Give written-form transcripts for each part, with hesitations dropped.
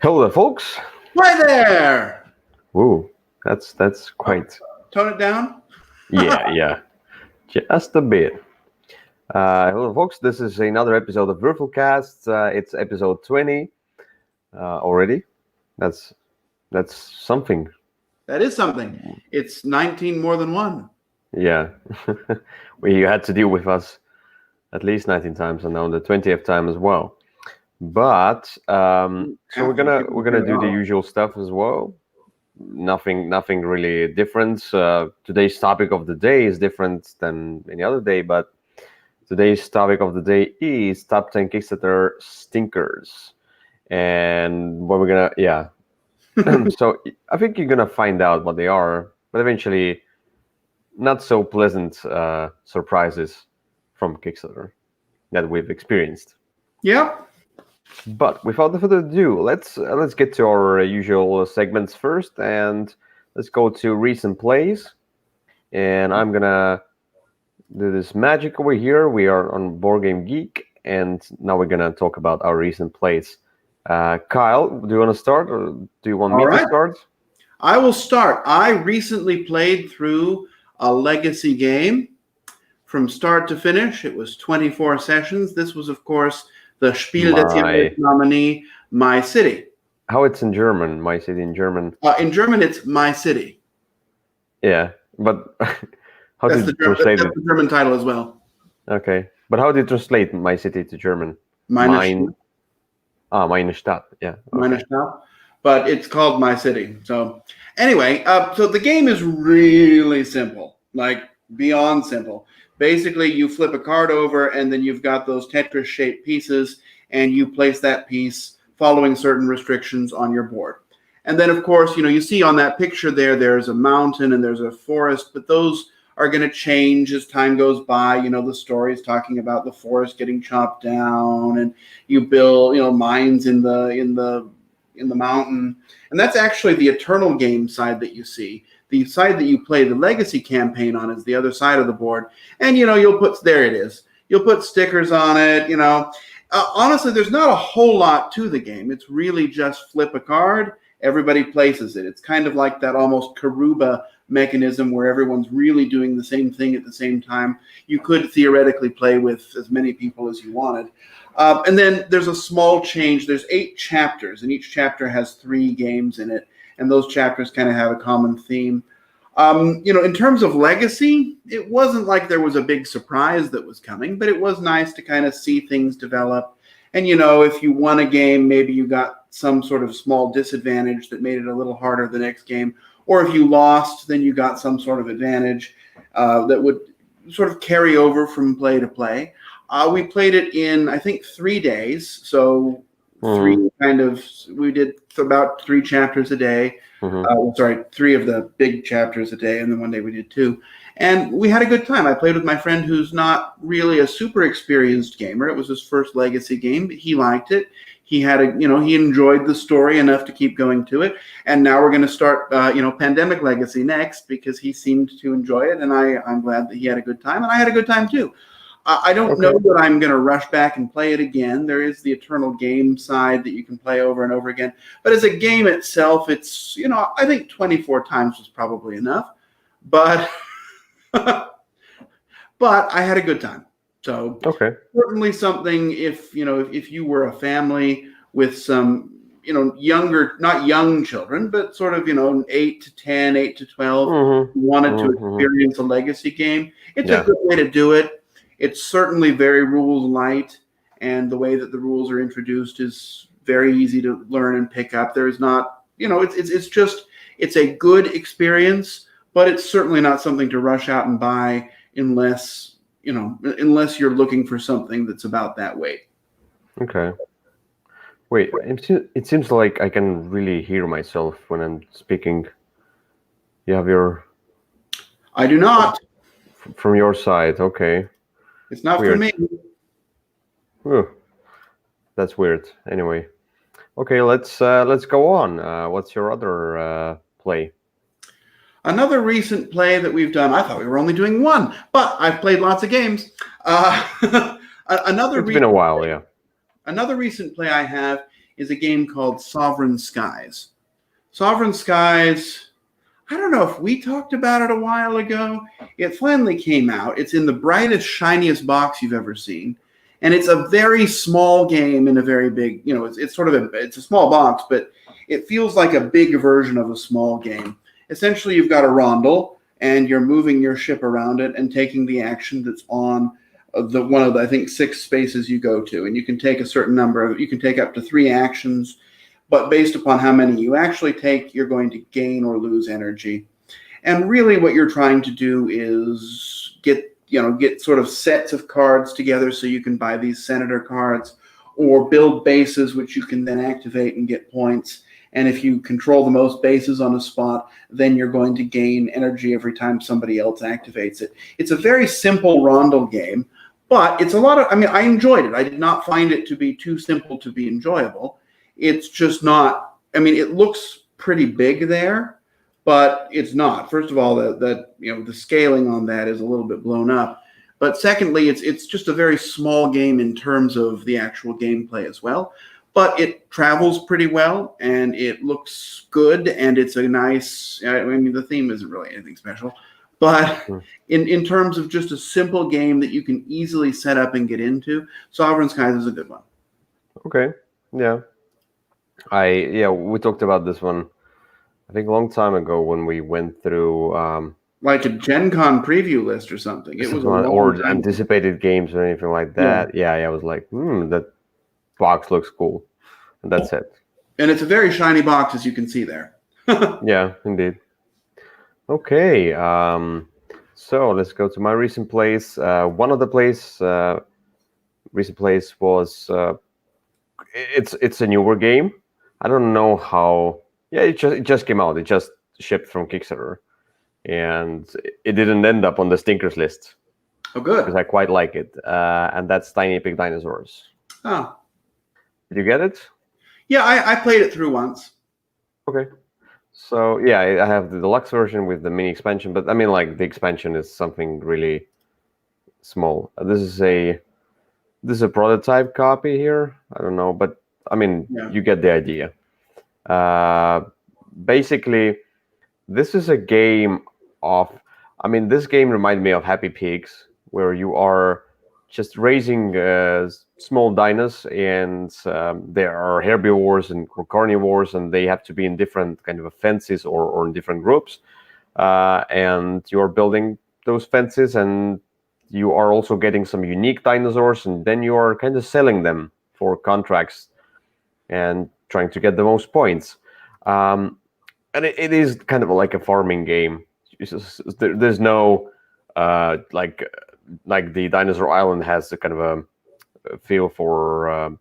Hello there, folks. Hi there! Whoa, that's quite. Tone it down. Yeah, just a bit. Hello, folks. This is another episode of Würfelcast. It's episode 20 already. That's something. That is something. It's 19 more than one. Yeah, you had to deal with us at least 19 times, and now the 20th time as well. But so we're gonna do the usual stuff as well. Nothing really different. Today's topic of the day is different than any other day, but today's topic of the day is top 10 Kickstarter stinkers. And what we're gonna so I think you're gonna find out what they are, but eventually not so pleasant surprises from Kickstarter that we've experienced. Yeah. But without further ado, let's get to our usual segments first, and let's go to recent plays. And I'm gonna do this magic over here. We are on Board Game Geek, and now we're gonna talk about our recent plays. Kyle, do you want to start, or do you want me to start? I will start. I recently played through a legacy game from start to finish. It was 24 sessions. This was, of course, the Spiel des Jahres nominee, My City. How it's in German, My City in German? In German, it's My City. Yeah, but how that's do you translate it? That's the German title as well. Okay, but how do you translate My City to German? Meine Stadt. Yeah. Okay. Meine Stadt. But it's called My City. So anyway, so the game is really simple, like beyond simple. Basically, you flip a card over, and then you've got those Tetris-shaped pieces, and you place that piece following certain restrictions on your board. And then, of course, you see on that picture there's a mountain and there's a forest, but those are going to change as time goes by. The story is talking about the forest getting chopped down, and you build, mines in the mountain. And that's actually the Eternal game side that you see. The side that you play the legacy campaign on is the other side of the board. And, you'll put stickers on it, honestly, there's not a whole lot to the game. It's really just flip a card, everybody places it. It's kind of like that almost Karuba mechanism where everyone's really doing the same thing at the same time. You could theoretically play with as many people as you wanted. And then there's a small change. There's 8 chapters, and each chapter has 3 games in it. And those chapters kind of have a common theme. In terms of legacy, it wasn't like there was a big surprise that was coming, but it was nice to kind of see things develop. And, if you won a game, maybe you got some sort of small disadvantage that made it a little harder the next game. Or if you lost, then you got some sort of advantage that would sort of carry over from play to play. We played it in, I think, 3 days. So we did about 3 chapters a day. 3 of the big chapters a day, and then one day we did 2. And we had a good time. I played with my friend who's not really a super experienced gamer. It was his first legacy game, but he liked it. He had he enjoyed the story enough to keep going to it. And now we're going to start, Pandemic Legacy next, because he seemed to enjoy it, and I'm glad that he had a good time, and I had a good time too. I don't know that I'm going to rush back and play it again. There is the Eternal game side that you can play over and over again. But as a game itself, it's, I think 24 times was probably enough. But but I had a good time. So certainly something if you were a family with some, younger, not young children, but sort of, 8 to 10, 8 to 12, wanted to experience a legacy game, it's a good way to do it. It's certainly very rules light, and the way that the rules are introduced is very easy to learn and pick up. There is not, it's a good experience, but it's certainly not something to rush out and buy unless you're looking for something that's about that weight. Okay. Wait, it seems like I can really hear myself when I'm speaking. You have your... I do not. From your side, okay. It's not weird. For me. Ooh, that's weird. Anyway, okay, let's go on. What's your other play? Another recent play that we've done. I thought we were only doing one, but I've played lots of games. It's been a while, yeah. Another recent play I have is a game called Sovereign Skies. Sovereign Skies, I don't know if we talked about it a while ago. It finally came out. It's in the brightest, shiniest box you've ever seen. And it's a very small game in a very big, it's sort of it's a small box, but it feels like a big version of a small game. Essentially, you've got a rondel, and you're moving your ship around it and taking the action that's on one of the, I think, 6 spaces you go to. And you can take a certain number you can take up to 3 actions, but based upon how many you actually take, you're going to gain or lose energy. And really what you're trying to do is get sort of sets of cards together so you can buy these senator cards, or build bases which you can then activate and get points. And if you control the most bases on a spot, then you're going to gain energy every time somebody else activates it. It's a very simple rondel game, but it's a lot of, I enjoyed it. I did not find it to be too simple to be enjoyable. It's just not, it looks pretty big there, but it's not. First of all, the scaling on that is a little bit blown up. But secondly, it's just a very small game in terms of the actual gameplay as well. But it travels pretty well, and it looks good, and it's a nice, the theme isn't really anything special. But in terms of just a simple game that you can easily set up and get into, Sovereign Skies is a good one. Okay, yeah. We talked about this one, I think, a long time ago when we went through like a Gen Con preview list or something. It was or anticipated games or anything like that. Yeah, I was like, that box looks cool, and that's it. And it's a very shiny box, as you can see there. Yeah, indeed. Okay, so let's go to my recent plays. One of the recent plays was it's a newer game. I don't know how. Yeah, it just came out. It just shipped from Kickstarter, and it didn't end up on the stinkers list. Oh, good. Because I quite like it, and that's Tiny Epic Dinosaurs. Oh. Did you get it? Yeah, I played it through once. Okay. So yeah, I have the deluxe version with the mini expansion, but the expansion is something really small. This is a prototype copy here. I don't know, but you get the idea. Basically, this is a game of. This game reminded me of Happy Pigs, where you are just raising small dinos, and there are herbivores and carnivores, and they have to be in different kind of fences or in different groups. And you're building those fences, and you are also getting some unique dinosaurs, and then you are kind of selling them for contracts and trying to get the most points. And it is kind of like a farming game. There's no like the Dinosaur Island has a kind of a feel for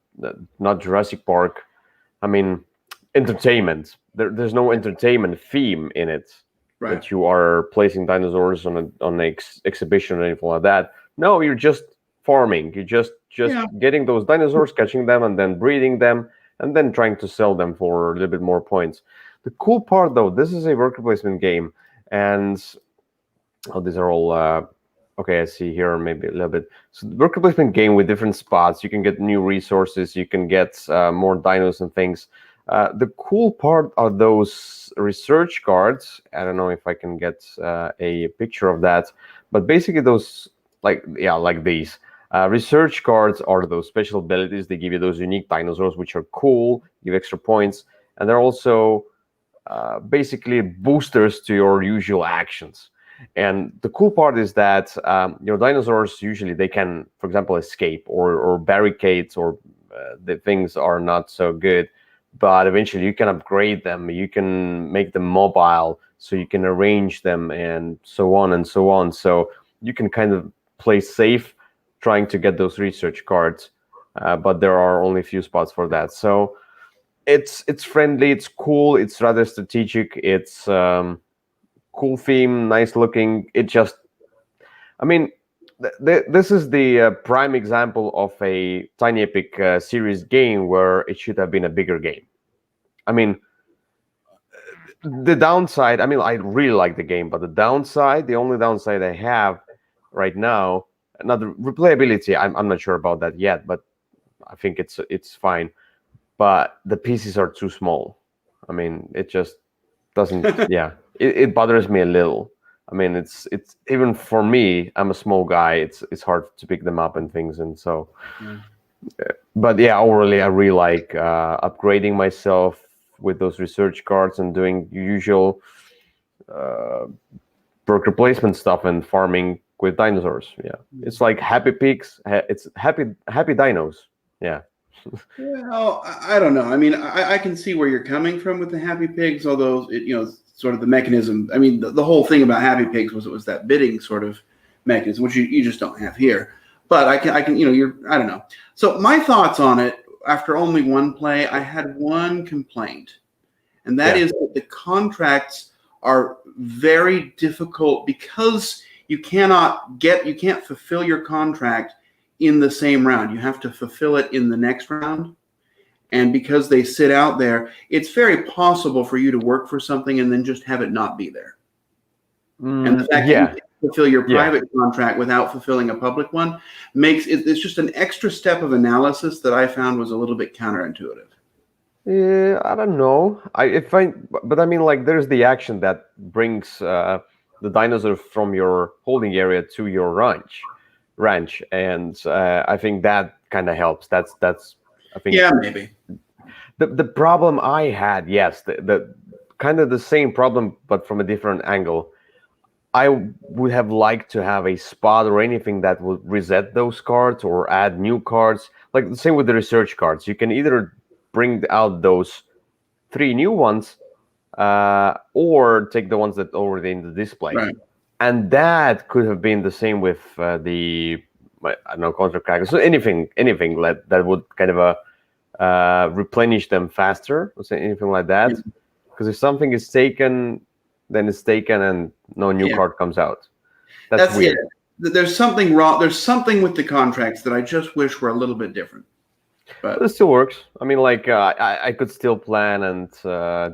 not Jurassic Park. Entertainment. There's no entertainment theme in it. Right. That you are placing dinosaurs on an exhibition or anything like that. No, you're just farming. You're just getting those dinosaurs, catching them, and then breeding them, and then trying to sell them for a little bit more points. The cool part, though, this is a worker placement game, and these are all okay. I see here maybe a little bit. So the worker placement game with different spots. You can get new resources. You can get more dinos and things. The cool part are those research cards. I don't know if I can get a picture of that, but basically those like these research cards are those special abilities. They give you those unique dinosaurs, which are cool, give extra points, and they're also basically boosters to your usual actions. And the cool part is that your dinosaurs usually they can, for example, escape or barricades, or the things are not so good. But eventually you can upgrade them. You can make them mobile, so you can arrange them and so on and so on. So you can kind of play safe, trying to get those research cards. But there are only a few spots for that. So it's friendly, it's cool, it's rather strategic, it's cool theme, nice looking. It just, this is the prime example of a Tiny Epic series game where it should have been a bigger game. The downside, I really like the game, but the only downside I have right now, not the replayability, I'm not sure about that yet, but I think it's fine. but the pieces are too small. I mean, it just doesn't. Yeah, it bothers me a little. I mean, it's even for me. I'm a small guy. It's hard to pick them up and things, and so. Yeah. But yeah, overall, I really like upgrading myself with those research cards and doing usual worker placement stuff and farming with dinosaurs. Yeah, it's like happy pigs. It's happy dinos. Yeah. Well, I don't know. I mean, I can see where you're coming from with the Happy Pigs, although sort of the mechanism. I mean, the whole thing about Happy Pigs was it was that bidding sort of mechanism, which you just don't have here. But I can I don't know. So my thoughts on it after only one play, I had one complaint, and that is that the contracts are very difficult because you can't fulfill your contract in the same round. You have to fulfill it in the next round. And because they sit out there, it's very possible for you to work for something and then just have it not be there. And the fact that you can fulfill your private contract without fulfilling a public one makes it's just an extra step of analysis that I found was a little bit counterintuitive. Yeah, I don't know. But I mean, like, there's the action that brings the dinosaur from your holding area to your ranch, and I think that kind of helps. That's I think. Yeah, maybe. The problem I had, yes, the kind of the same problem, but from a different angle. I would have liked to have a spot or anything that would reset those cards or add new cards. Like the same with the research cards. You can either bring out those 3 new ones or take the ones that are already in the display. Right. And that could have been the same with I don't know, contract crackers. So anything that would kind of replenish them faster, or anything like that. Because if something is taken, then it's taken and no new card comes out. That's weird. There's something wrong. There's something with the contracts that I just wish were a little bit different. But it still works. I mean, like I could still plan and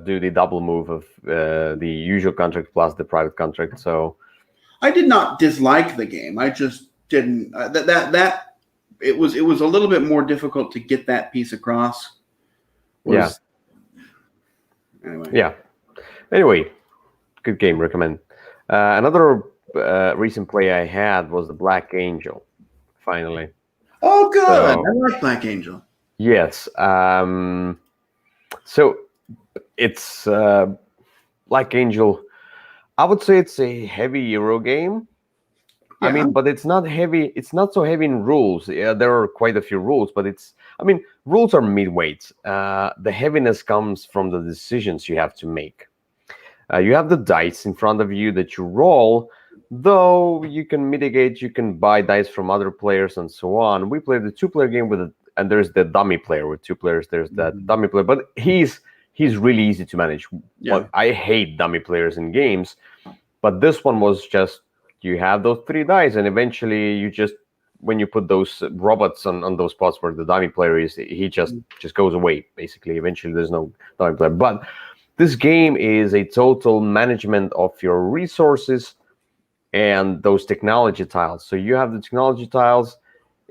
do the double move of the usual contract plus the private contract. So I did not dislike the game. I just didn't. It was a little bit more difficult to get that piece across. Anyway, good game. Recommend. Another recent play I had was the Black Angel. Finally. Oh, good. So, I like Black Angel. Yes. So it's Black Angel. I would say it's a heavy Euro game. Yeah. I mean, but it's not heavy. It's not so heavy in rules. Yeah, there are quite a few rules, but rules are midweight. The heaviness comes from the decisions you have to make. You have the dice in front of you that you roll, though you can mitigate, you can buy dice from other players and so on. We played the 2-player game and there's the dummy player with 2 players. There's that dummy player, but he's really easy to manage. Yeah. Well, I hate dummy players in games, but this one was just, you have those 3 dice and eventually you just, when you put those robots on those spots where the dummy player is, he just goes away, basically. Eventually there's no dummy player. But this game is a total management of your resources and those technology tiles. So you have the technology tiles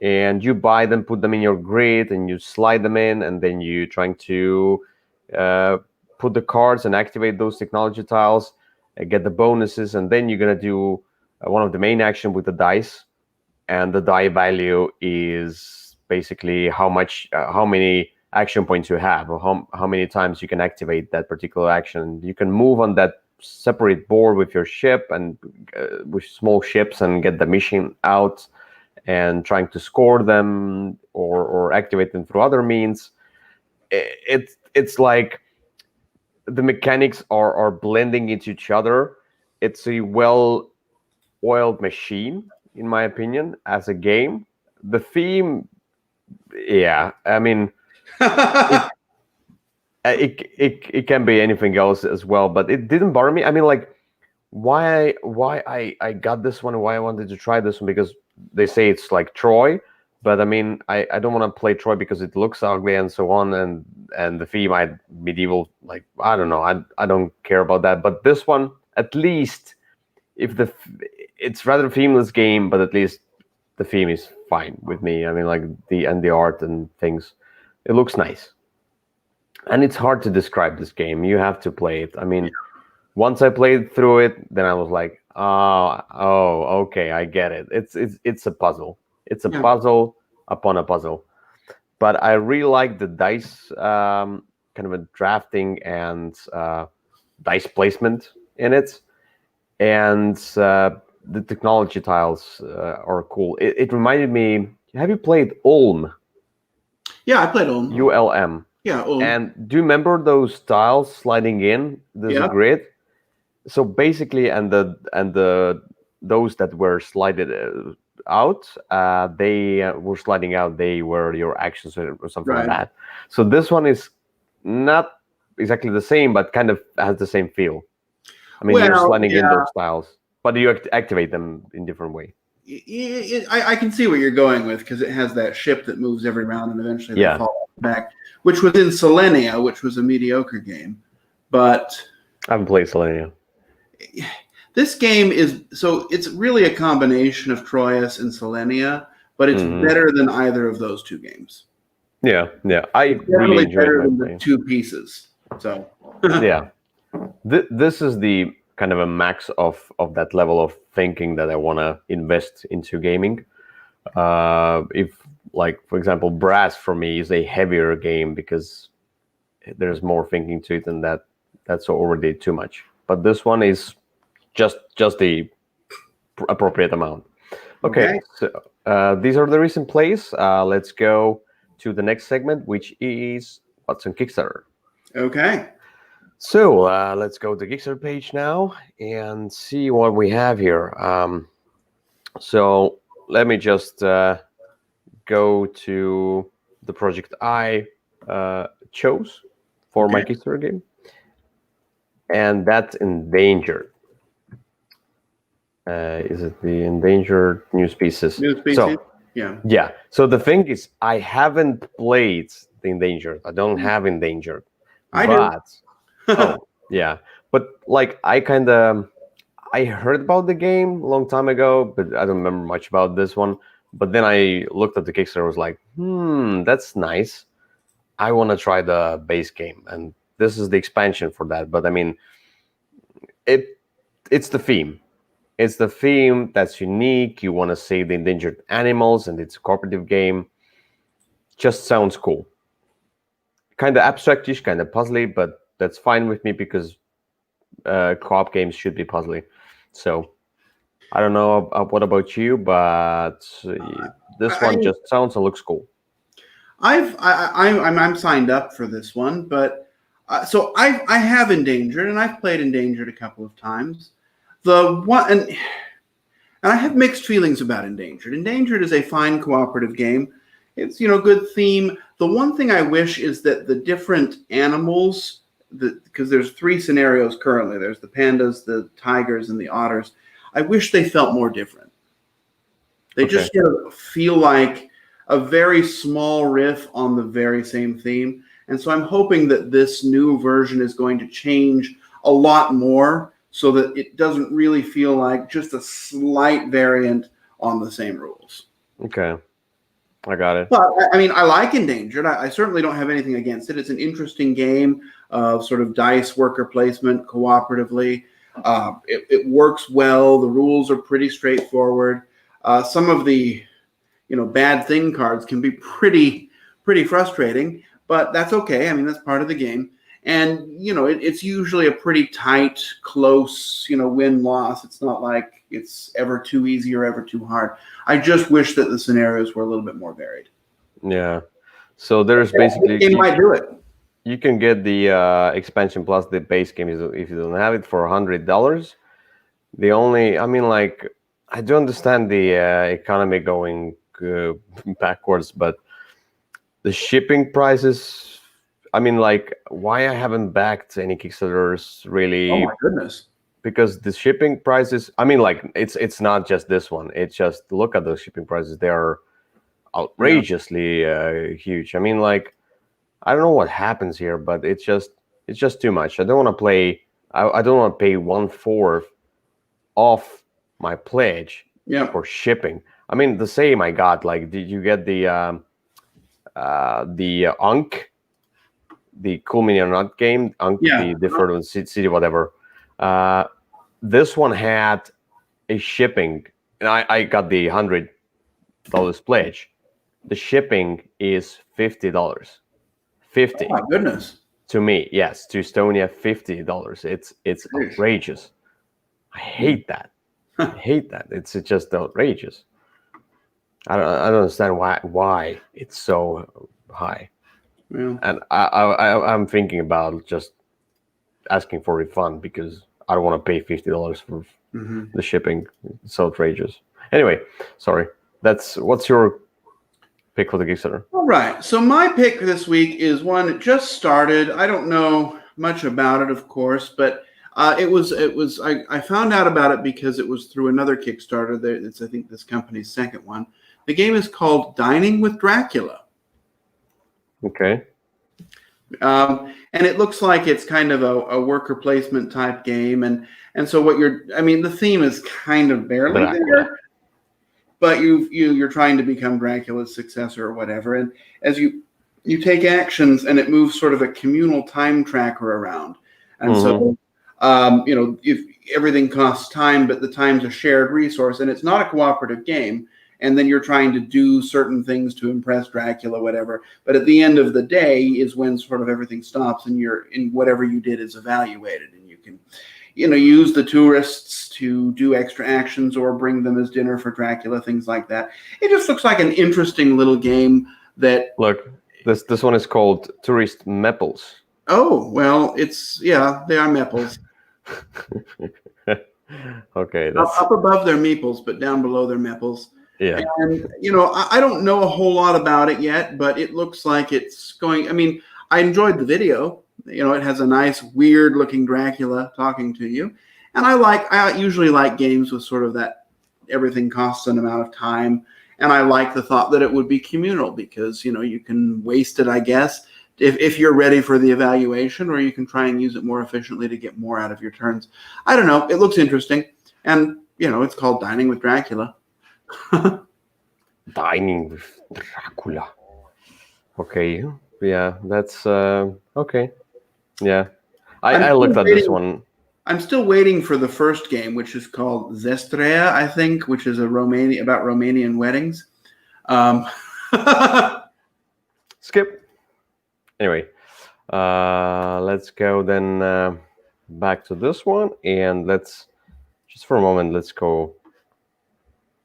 and you buy them, put them in your grid, and you slide them in, and then you're trying to put the cards and activate those technology tiles, get the bonuses, and then you're going to do one of the main action with the dice. And the die value is basically how many action points you have, or how many times you can activate that particular action. You can move on that separate board with your ship and with small ships and get the mission out and trying to score them or activate them through other means. It's like the mechanics are blending into each other. It's a well-oiled machine, in my opinion, as a game. The theme, I mean, it can be anything else as well, but it didn't bother me. I mean, like, why I got this one, why I wanted to try this one, because they say it's like Troy, but I mean, I don't want to play Troy because it looks ugly and so on, and the theme, medieval, like, I don't know, I don't care about that. But this one, at least, it's rather themeless game, but at least the theme is fine with me. I mean, like the art and things, it looks nice. and it's hard to describe this game. You have to play it. I mean, once I played through it, then I was like, oh, okay, I get it. It's a puzzle. It's a Yeah. puzzle upon a puzzle. But I really like the dice kind of a drafting and dice placement in it, and the technology tiles are cool. It reminded me. Have you played Ulm? Yeah, I played Ulm. ULM. Yeah, Ulm. And do you remember those tiles sliding in? There's a grid. So basically, and the those that were slided out, they were sliding out. They were your actions or something like that. So this one is not exactly the same, but kind of has the same feel. I mean, you're sliding in those tiles, but you activate them in different way. I can see what you're going with, because it has that ship that moves every round and eventually they fall back, which was in Selenia, which was a mediocre game. But I haven't played Selenia. This game it's really a combination of Troyes and Selenia, but it's better than either of those two games. Yeah. I really enjoyed better than the two pieces. So yeah, this is the kind of a max of that level of thinking that I want to invest into gaming. If, like, for example, Brass for me is a heavier game because there's more thinking to it, and that's already too much. But this one is just the appropriate amount. Okay. So these are the recent plays. Let's go to the next segment, which is what's on Kickstarter. Okay. So let's go to the Kickstarter page now and see what we have here. So let me just go to the project I chose for my Kickstarter game, and that's Endangered. Is it the Endangered New Species? New Species? So, yeah. So the thing is, I haven't played the Endangered. I don't have Endangered. I do. Yeah. But like, I heard about the game a long time ago, but I don't remember much about this one. But then I looked at the Kickstarter, was like, that's nice. I want to try the base game, and this is the expansion for that. But I mean, it's the theme. It's the theme that's unique. You want to save the endangered animals, and it's a cooperative game. Just sounds cool. Kind of abstractish, kind of puzzly, but that's fine with me because co-op games should be puzzly. So I don't know what about you, but this one just sounds and looks cool. I'm signed up for this one, but so I have Endangered, and I've played Endangered a couple of times. The one, and I have mixed feelings about Endangered. Endangered is a fine cooperative game. It's, good theme. The one thing I wish is that the different animals, because there's 3 scenarios currently. There's the pandas, the tigers, and the otters. I wish they felt more different. They just feel like a very small riff on the very same theme. And so I'm hoping that this new version is going to change a lot more, so that it doesn't really feel like just a slight variant on the same rules. Okay. I got it. But, I mean, I like Endangered. I certainly don't have anything against it. It's an interesting game of sort of dice worker placement cooperatively. It works well. The rules are pretty straightforward. Some of the, bad thing cards can be pretty frustrating, but that's okay. I mean, that's part of the game. And, it's usually a pretty tight, close, win-loss. It's not like it's ever too easy or ever too hard. I just wish that the scenarios were a little bit more varied. Yeah. So there's basically... You might do it. You can get the expansion plus the base game if you don't have it for $100. The only... I mean, like, I do understand the economy going backwards, but the shipping prices... I mean, like, why I haven't backed any Kickstarters really? Oh my goodness! Because the shipping prices. I mean, like, it's not just this one. It's just look at those shipping prices. They are outrageously huge. I mean, like, I don't know what happens here, but it's just too much. I don't want to play. I don't want to pay 1/4 off my pledge for shipping. I mean, the same I got. Like, did you get the Ankh? the Cool Mini or Not game, Yeah. the third city, whatever. This one had a shipping, and I got the $100 pledge. The shipping is $50. 50. Oh my goodness. To me, yes, to Estonia, $50. It's outrageous. I hate that. I hate that. It's just outrageous. I don't understand why it's so high. Well, And I'm thinking about just asking for a refund because I don't want to pay $50 for the shipping. It's so outrageous. Anyway, sorry. What's your pick for the Kickstarter? all right. So my pick this week is one that just started. I don't know much about it, of course, but I found out about it because it was through another Kickstarter. It's, I think, this company's second one. The game is called Dining with Dracula. Okay. And it looks like it's kind of a worker placement type game. And so the theme is kind of barely there, but you're trying to become Dracula's successor or whatever. And as you take actions, and it moves sort of a communal time tracker around. And so, if everything costs time, but the time's a shared resource, and it's not a cooperative game. And then you're trying to do certain things to impress Dracula, whatever. But at the end of the day is when sort of everything stops, and whatever you did is evaluated, and you can, use the tourists to do extra actions or bring them as dinner for Dracula, things like that. It just looks like an interesting little game that. Look, this one is called Tourist Meeples. Oh, well, they are meeples. Okay, up above their meeples, but down below their meeples. Yeah. And, I don't know a whole lot about it yet, but it looks like it's going. I mean, I enjoyed the video. It has a nice, weird looking Dracula talking to you. And I usually like games with sort of that everything costs an amount of time. And I like the thought that it would be communal because, you can waste it, I guess, if you're ready for the evaluation, or you can try and use it more efficiently to get more out of your turns. I don't know. It looks interesting. And, it's called Dining with Dracula. Dining with Dracula. Okay. Yeah, that's okay. Yeah. I looked at this one. I'm still waiting for the first game, which is called Zestrea, I think, which is about Romanian weddings. Skip. Anyway, let's go then back to this one, and let's go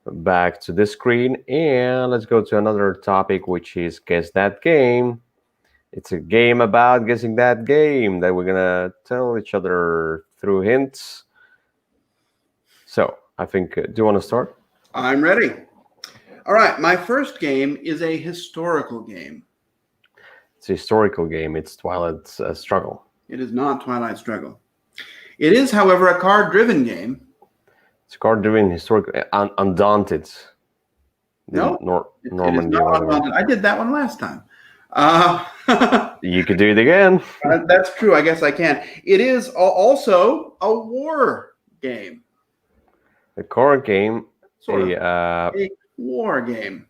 back to this screen, and let's go to another topic, which is Guess That Game. It's a game about guessing that game that we're gonna tell each other through hints. So I think, do you want to start? I'm ready. All right, my first game is a historical game. It's a historical game. It's Twilight Struggle. It is not Twilight Struggle. It is, however, a card-driven game. It's a card-driven historical. Undaunted. No, Normandy. I did that one last time. You could do it again. That's true. I guess I can. It is also a war game. A card game. A war game.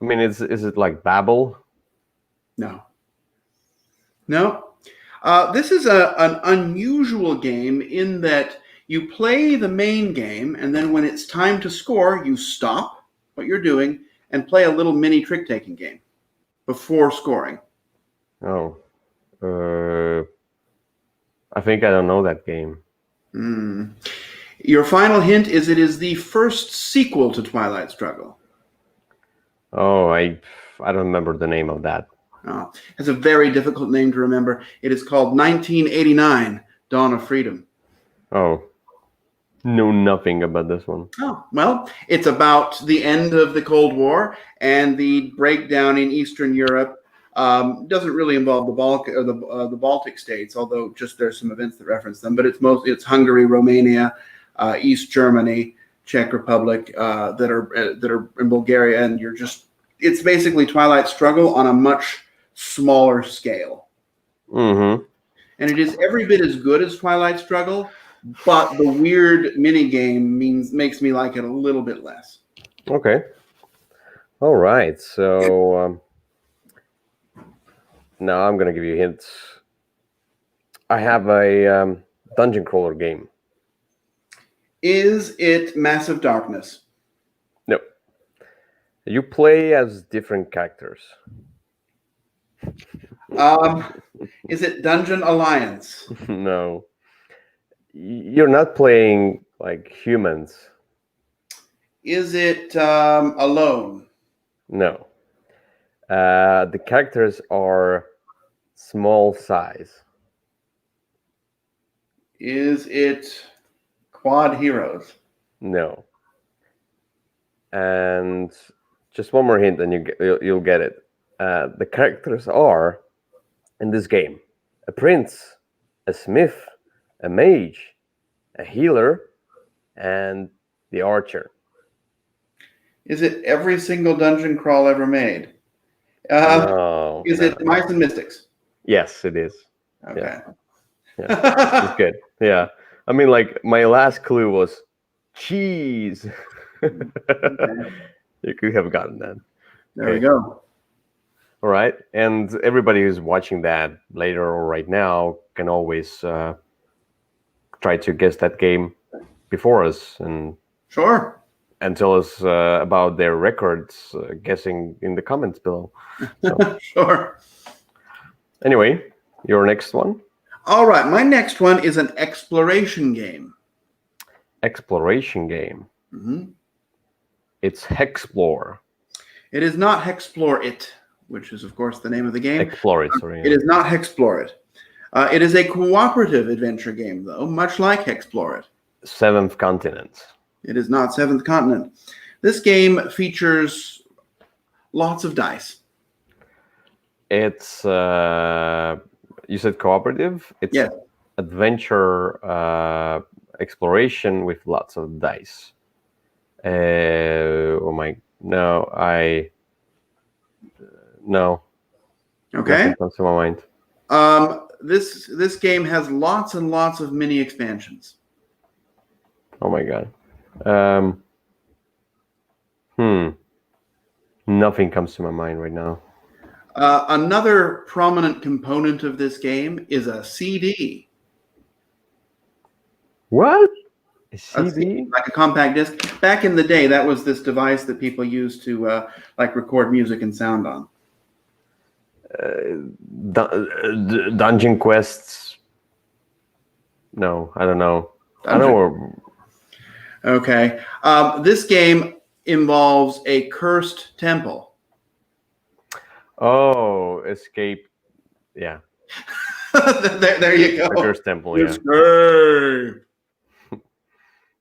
I mean, is it like Babel? No. This is an unusual game in that you play the main game, and then when it's time to score, you stop what you're doing and play a little mini trick-taking game before scoring. Oh. I think I don't know that game. Your final hint is it is the first sequel to Twilight Struggle. Oh, I don't remember the name of that. Oh, it's a very difficult name to remember. It is called 1989, Dawn of Freedom. Oh, know nothing about this one. Oh, well, it's about the end of the Cold War and the breakdown in Eastern Europe. Doesn't really involve the Baltic states, although just there's some events that reference them. But it's Hungary, Romania, East Germany, Czech Republic that are in Bulgaria, and it's basically Twilight Struggle on a much smaller scale. Mm-hmm. And it is every bit as good as Twilight Struggle, but the weird mini game makes me like it a little bit less. Okay. All right. So Now I'm gonna give you hints. I have a dungeon crawler game. Is it Massive Darkness? No. You play as different characters. Is it Dungeon Alliance? No. You're not playing like humans. Is it Alone? No. The characters are small size. Is it Quad Heroes? No. And just one more hint, and you'll get it. The characters are in this game a prince, a smith, a mage, a healer, and the archer. Is it every single dungeon crawl ever made? No. Is it Mice and Mystics? Yes, it is. Okay. Yeah. It's good. Yeah. I mean, like, my last clue was cheese. You could have gotten that. There we go. All right. And everybody who's watching that later or right now can always try to guess that game before us and Sure. tell us about their records guessing in the comments below. So, Sure. anyway, your next one. All right. My next one is an exploration game. Exploration game. Mm-hmm. It's Hexplore. It is not Hexplore It, which is, of course, the name of the game. Explore it, sorry. It is not Hexplore It. It is a cooperative adventure game, though, much like Hexplore It. Seventh Continent. It is not Seventh Continent. This game features lots of dice. It's you said cooperative. It's Yes. adventure exploration with lots of dice. Oh my! No, no. Okay. Nothing comes to my mind. This game has lots and lots of mini expansions. Oh my god. Nothing comes to my mind right now. Another prominent component of this game is a CD. What? A CD? Like a compact disc. Back in the day, that was this device that people used to like record music and sound on. Dungeon quests. No, I don't know. I don't know. Okay. This game involves a cursed temple. Oh, escape. Yeah. there you go. The Cursed Temple, yeah. Escape.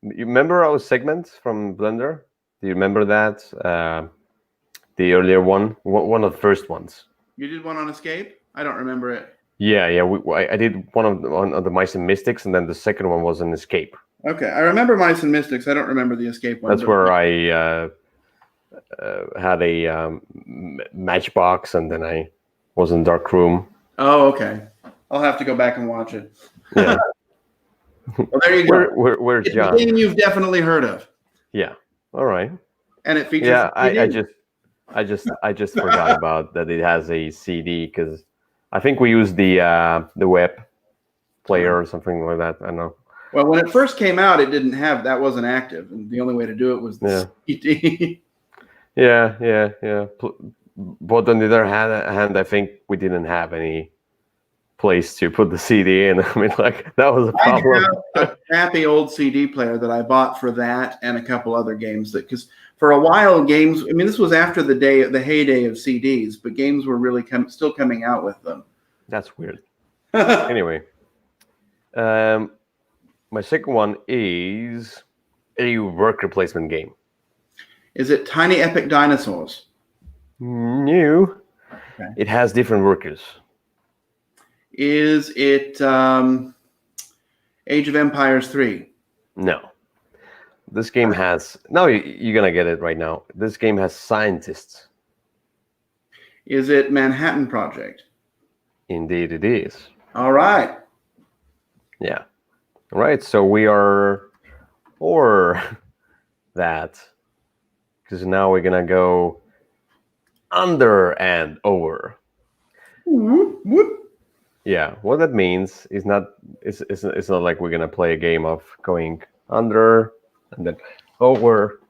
You remember our segment from Blender? Do you remember that? The earlier one? One of the first ones. You did one on Escape? I don't remember it. Yeah. I did one of the Mice and Mystics, and then the second one was an Escape. Okay, I remember Mice and Mystics. I don't remember the Escape one. That's where I had a matchbox, and then I was in a dark room. Oh, okay. I'll have to go back and watch it. Yeah. Well, there you go. Where's It's John? a game you've definitely heard of. Yeah. All right. And it features. Yeah, I just forgot about that. It has a CD because I think we used the web player or something like that. I don't know. Well, when it first came out, it didn't have that. Wasn't active, and the only way to do it was the CD. Yeah. But on the other hand, I think we didn't have any place to put the CD in. I mean, like, that was a problem. I have a crappy old CD player that I bought for that and a couple other games because for a while games. I mean, this was after the heyday of CDs, but games were really still coming out with them. That's weird. Anyway, my second one is a worker placement game. Is it Tiny Epic Dinosaurs? No. Okay. It has different workers. Is it Age of Empires 3? No. This game has... No, you're going to get it right now. This game has scientists. Is it Manhattan Project? Indeed it is. All right. Yeah. All right, so we are... Or that. Because now we're going to go under and over. Whoop, whoop. Yeah, what that means is not it's not like we're gonna play a game of going under and then over.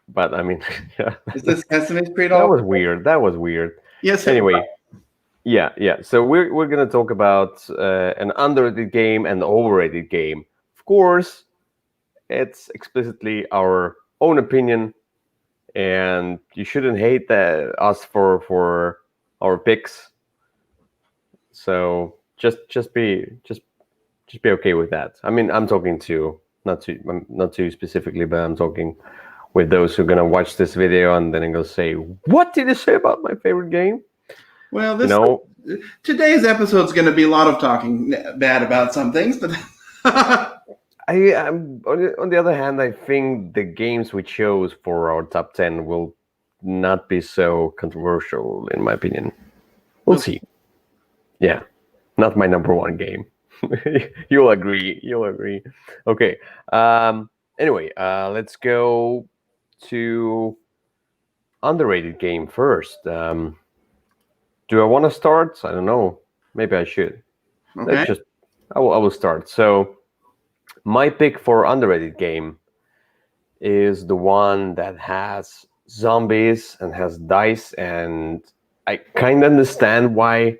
But I mean, yeah, Is this Sesame Street that all? was weird. That was weird. Yes. Anyway, yeah. So we're gonna talk about an underrated game and overrated game. Of course, it's explicitly our own opinion, and you shouldn't hate us for our picks. So just be okay with that. I mean, I'm talking to not too specifically, but I'm talking with those who are gonna watch this video and then go say, "What did you say about my favorite game?" Well, You know, today's episode is going to be a lot of talking bad about some things, but I'm on the other hand, I think the games we chose for our top 10 will not be so controversial, in my opinion. We'll see. Yeah, not my number one game. You'll agree. Okay. Anyway, let's go to underrated game first. Do I want to start? I don't know. Maybe I should. okay. I will start. So my pick for underrated game is the one that has zombies and has dice, and I kind of understand why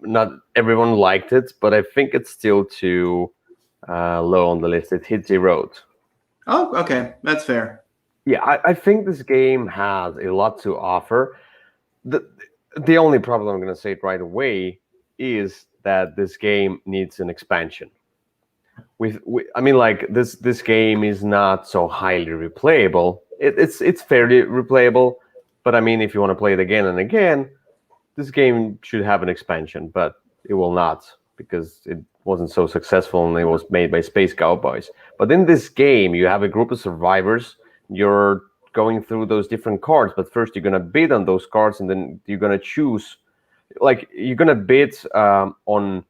not everyone liked it, but I think it's still too low on the list. It hits the road. Oh, okay. That's fair. Yeah, I think this game has a lot to offer. The only problem, I'm going to say it right away, is that this game needs an expansion. I mean, like this game is not so highly replayable. It's fairly replayable, but I mean, if you want to play it again and again, this game should have an expansion, but it will not because it wasn't so successful and it was made by Space Cowboys. But in this game, you have a group of survivors. You're going through those different cards, but first you're gonna bid on those cards, and then you're gonna choose. Like you're gonna bid on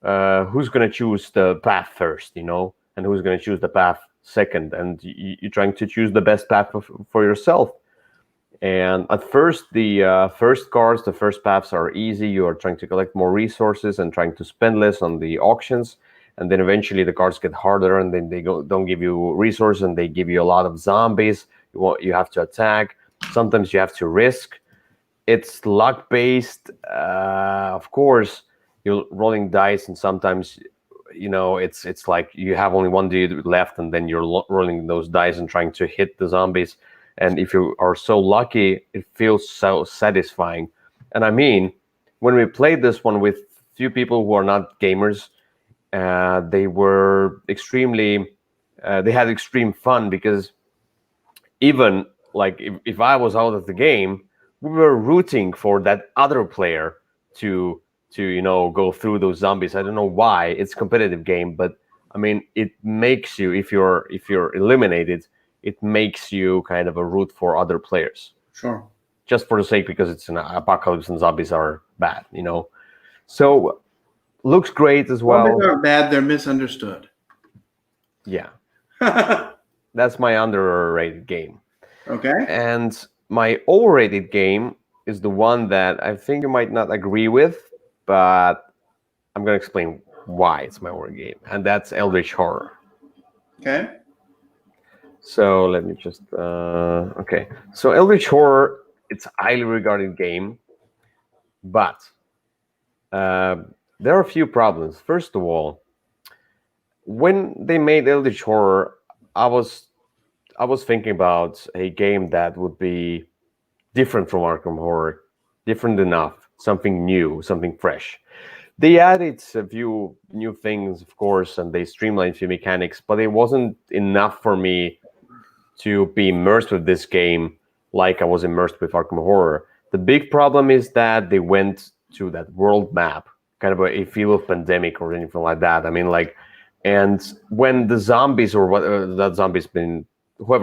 who's gonna choose the path first, and who's gonna choose the path second, and you're trying to choose the best path for yourself. And at first, the first cards, the first paths are easy. You are trying to collect more resources and trying to spend less on the auctions. And then eventually the cards get harder, and then they don't give you resources, and they give you a lot of zombies. You have to attack. Sometimes you have to risk. It's luck based, of course. You're rolling dice, and sometimes it's like you have only one dude left, and then you're rolling those dice and trying to hit the zombies. And if you are so lucky, it feels so satisfying. And I mean, when we played this one with few people who are not gamers, they were they had extreme fun, because even like if I was out of the game, we were rooting for that other player to go through those zombies. I don't know why. It's a competitive game, but I mean, it makes you, if you're eliminated, it makes you kind of a root for other players. Sure. Just for the sake, because it's an apocalypse and zombies are bad, So looks great as well. Zombies aren't bad, they're misunderstood. Yeah. That's my underrated game. Okay. And my overrated game is the one that I think you might not agree with, but I'm going to explain why it's my overrated game. And that's Eldritch Horror. Okay. So let me just okay. So Eldritch Horror, it's a highly regarded game, but there are a few problems. First of all, when they made Eldritch Horror, I was thinking about a game that would be different from Arkham Horror, different enough, something new, something fresh. They added a few new things, of course, and they streamlined a few mechanics, but it wasn't enough for me to be immersed with this game like I was immersed with Arkham Horror. The big problem is that they went to that world map, kind of a feel of Pandemic or anything like that. I mean, like, and when the zombies or whoever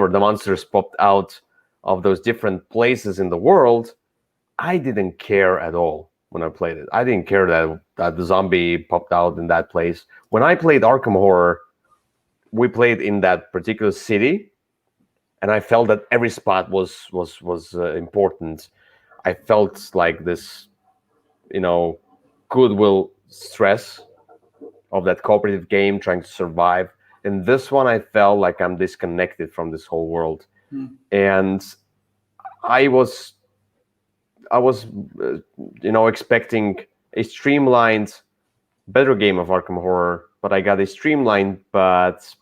the monsters popped out of those different places in the world, I didn't care at all when I played it. I didn't care that the zombie popped out in that place. When I played Arkham Horror, we played in that particular city, and I felt that every spot was important. I felt like this, goodwill stress of that cooperative game trying to survive. In this one, I felt like I'm disconnected from this whole world, and I was expecting a streamlined, better game of Arkham Horror, but I got a streamlined but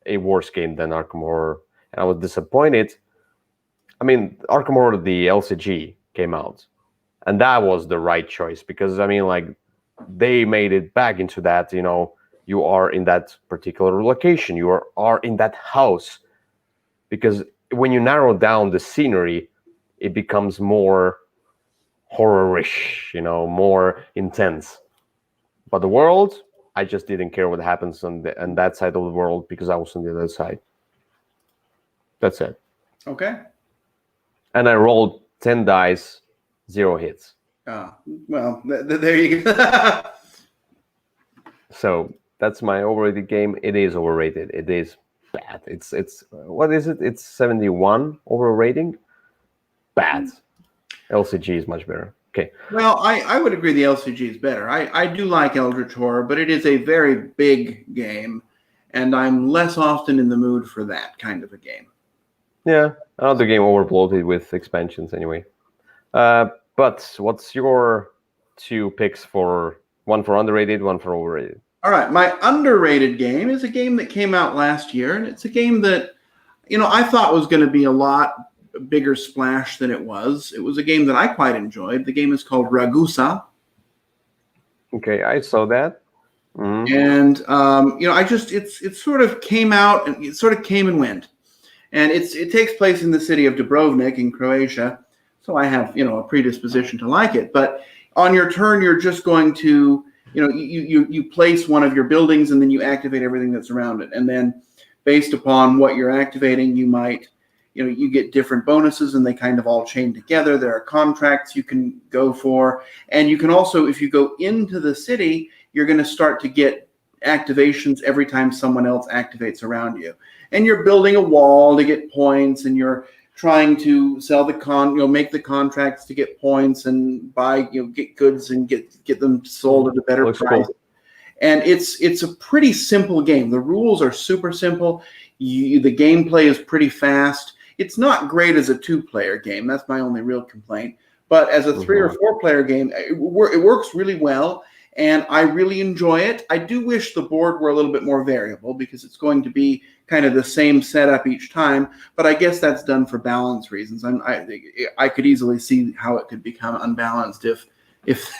a worse game than Arkham Horror, and I was disappointed. I mean, Arkham Horror, the LCG came out, and that was the right choice because they made it back into that. You are in that particular location, you are in that house, because when you narrow down the scenery, it becomes more horror-ish, more intense. But the world, I just didn't care what happens on that side of the world because I was on the other side. That's it. Okay. And I rolled 10 dice, 0 hits. Well, there you go. So that's my overrated game. It is overrated. It is bad. It's what is it? It's 71 overrating. Bad. LCG is much better. Okay. Well, I would agree the LCG is better. I do like Eldritch Horror, but it is a very big game, and I'm less often in the mood for that kind of a game. Yeah, another game overbloated with expansions anyway. But what's your 2 picks for one for underrated, one for overrated? All right, my underrated game is a game that came out last year, and it's a game that, I thought was going to be a lot bigger splash than it was. It was a game that I quite enjoyed. The game is called Ragusa. Okay, I saw that. Mm-hmm. And it sort of came out and it sort of came and went. And it takes place in the city of Dubrovnik in Croatia. So I have, a predisposition to like it. But on your turn, you're just going to, you place one of your buildings and then you activate everything that's around it. And then based upon what you're activating, you might, you get different bonuses and they kind of all chain together. There are contracts you can go for. And you can also, if you go into the city, you're going to start to get activations every time someone else activates around you. And you're building a wall to get points, and you're trying to sell make the contracts to get points and buy, get goods and get them sold at a better price. Cool. And it's a pretty simple game. The rules are super simple. The gameplay is pretty fast. It's not great as a 2-player game. That's my only real complaint. But as a 3 or 4-player game, it works really well. And I really enjoy it. I do wish the board were a little bit more variable because it's going to be kind of the same setup each time. But I guess that's done for balance reasons. I could easily see how it could become unbalanced if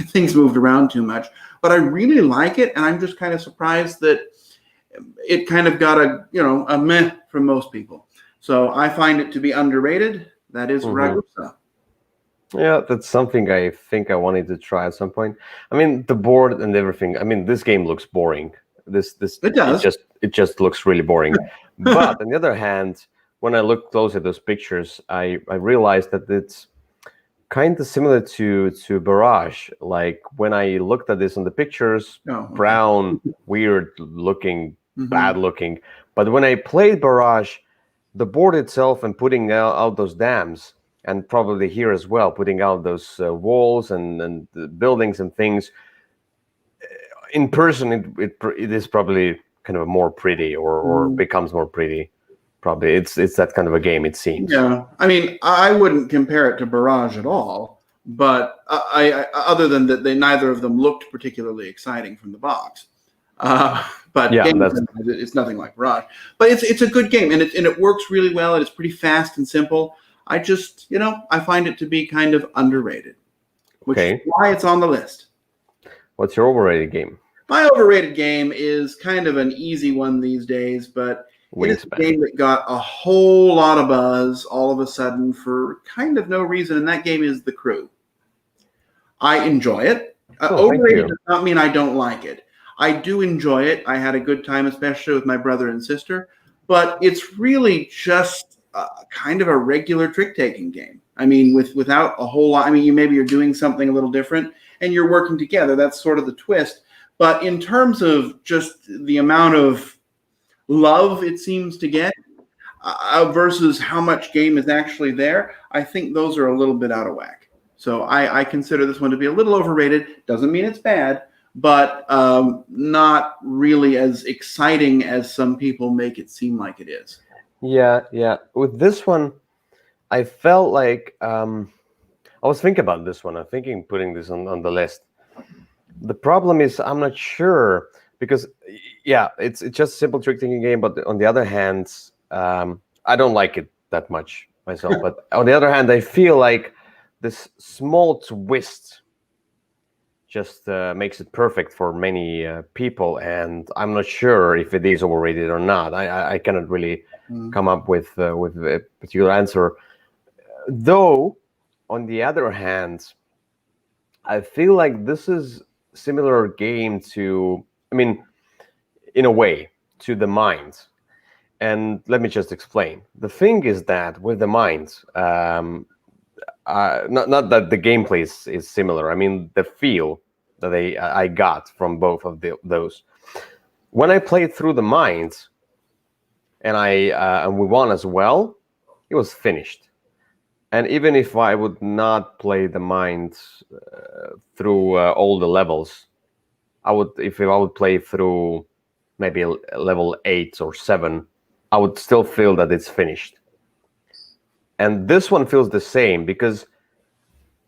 things moved around too much. But I really like it, and I'm just kind of surprised that it kind of got a meh from most people. So I find it to be underrated. That is Ragusa. Yeah, that's something I think I wanted to try at some point. I mean, the board and everything. I mean, this game looks boring. It does. It just looks really boring. But on the other hand, when I look close at those pictures, I realized that it's kind of similar to Barrage. Like when I looked at this on the pictures, brown, weird looking, bad looking. But when I played Barrage, the board itself and putting out those dams, and probably here as well, putting out those walls and the buildings and things. In person, it is probably kind of more pretty or becomes more pretty. Probably it's that kind of a game, it seems. Yeah, I mean, I wouldn't compare it to Barrage at all, but I other than that, neither of them looked particularly exciting from the box. But yeah, it's nothing like Barrage. But it's a good game, and it works really well, and it's pretty fast and simple. I just, I find it to be kind of underrated, which is why it's on the list. What's your overrated game? My overrated game is kind of an easy one these days, but it's a game that got a whole lot of buzz all of a sudden for kind of no reason, and that game is The Crew. I enjoy it. Overrated does not mean I don't like it. I do enjoy it. I had a good time, especially with my brother and sister, but it's really just kind of a regular trick-taking game. I mean, without a whole lot. I mean, you're doing something a little different, and you're working together. That's sort of the twist. But in terms of just the amount of love it seems to get versus how much game is actually there, I think those are a little bit out of whack. So I consider this one to be a little overrated. Doesn't mean it's bad, but not really as exciting as some people make it seem like it is. Yeah. With this one, I felt like I was thinking about this one. I'm thinking putting this on the list. The problem is I'm not sure because it's just a simple trick taking game. But on the other hand, I don't like it that much myself. But on the other hand, I feel like this small twist just makes it perfect for many people, and I'm not sure if it is overrated or not. I cannot really come up with a particular answer. Though, on the other hand, I feel like this is similar game to, I mean, in a way, to the Mind. And let me just explain. The thing is that with the Mind, not that the gameplay is similar. I mean, the feel that I got from both of those. When I played through the Mind, and we won as well, it was finished. And even if I would not play the Mind through all the levels, if I would play through maybe level 8 or 7, I would still feel that it's finished. And this one feels the same because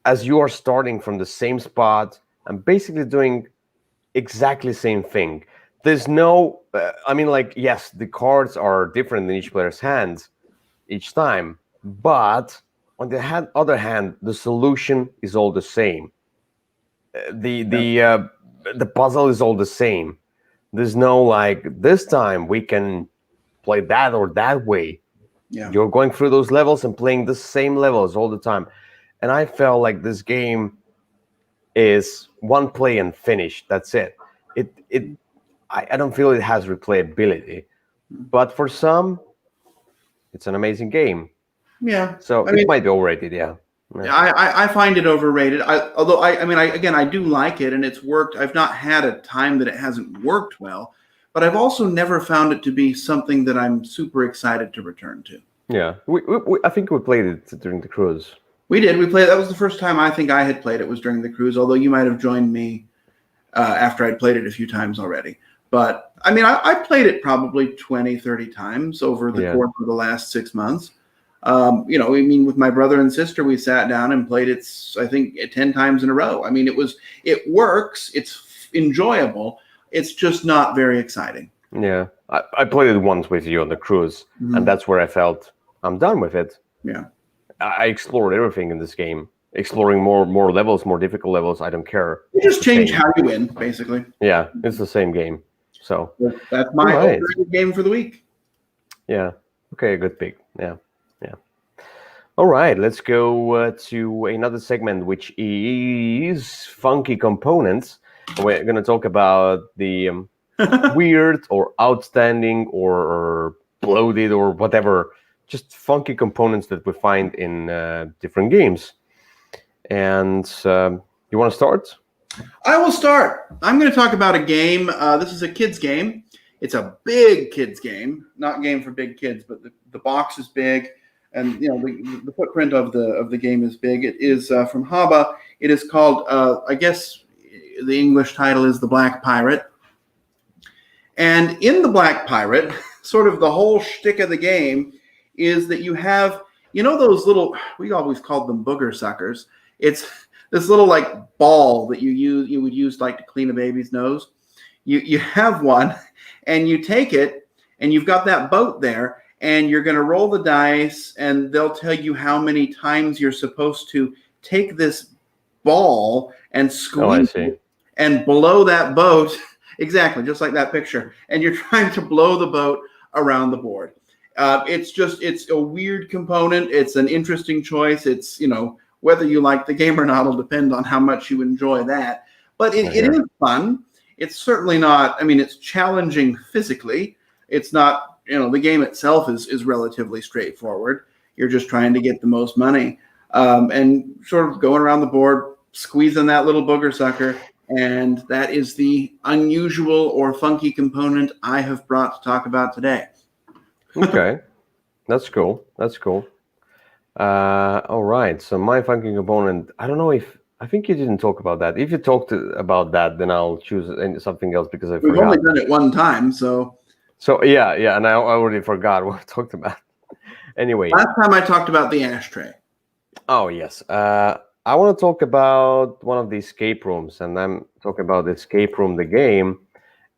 as you are starting from the same spot and basically doing exactly the same thing, there's no, yes, the cards are different in each player's hands each time, but on the other hand, the solution is all the same. The puzzle is all the same. There's no like this time we can play that or that way. Yeah. You're going through those levels and playing the same levels all the time. And I felt like this game is one play and finish. That's it. I don't feel it has replayability, but for some, it's an amazing game. Yeah. So it might be overrated. Yeah. I find it overrated. Although I do like it and it's worked. I've not had a time that it hasn't worked well, but I've also never found it to be something that I'm super excited to return to. Yeah, I think we played it during the cruise. We did. We played. That was the first time I think I had played it was during the cruise. Although you might have joined me after I'd played it a few times already. But I mean, I played it probably 20, 30 times over the course of the last 6 months. With my brother and sister, we sat down and played it, I think, 10 times in a row. I mean, it works. It's enjoyable. It's just not very exciting. Yeah. I played it once with you on the cruise, and that's where I felt I'm done with it. Yeah. I explored everything in this game, exploring more levels, more difficult levels. I don't care. You just change how you win, basically. Yeah, it's the same game. So that's my overrated game for the week. Yeah. Okay, good pick. Yeah. All right, let's go to another segment, which is funky components. We're going to talk about the weird or outstanding or bloated or whatever, just funky components that we find in different games. And you want to start? I will start. I'm going to talk about a game. This is a kid's game. It's a big kids game, not game for big kids, but the box is big. And the footprint of the game is big. It is from Haba. It is called, I guess, the English title is The Black Pirate. And in The Black Pirate, sort of the whole shtick of the game is that you have, those little, we always called them booger suckers. It's this little like ball that you would use like to clean a baby's nose. You have one, and you take it, and you've got that boat there. And you're going to roll the dice, and they'll tell you how many times you're supposed to take this ball and squeeze it and blow that boat. Exactly, just like that picture. And you're trying to blow the boat around the board. It's a weird component. It's an interesting choice. It's, whether you like the game or not will depend on how much you enjoy that. But it is fun. It's certainly not, it's challenging physically. It's not, the game itself is relatively straightforward. You're just trying to get the most money and sort of going around the board, squeezing that little booger sucker. And that is the unusual or funky component I have brought to talk about today. Okay. That's cool. All right. So my funky component. I don't know if I think you didn't talk about that. If you talked about that, then I'll choose something else because I We've forgot. only done it one time, so. So yeah, and I already forgot what I talked about. Anyway. Last time I talked about the ashtray. Oh yes. I want to talk about one of the escape rooms, and I'm talking about Escape Room, the game.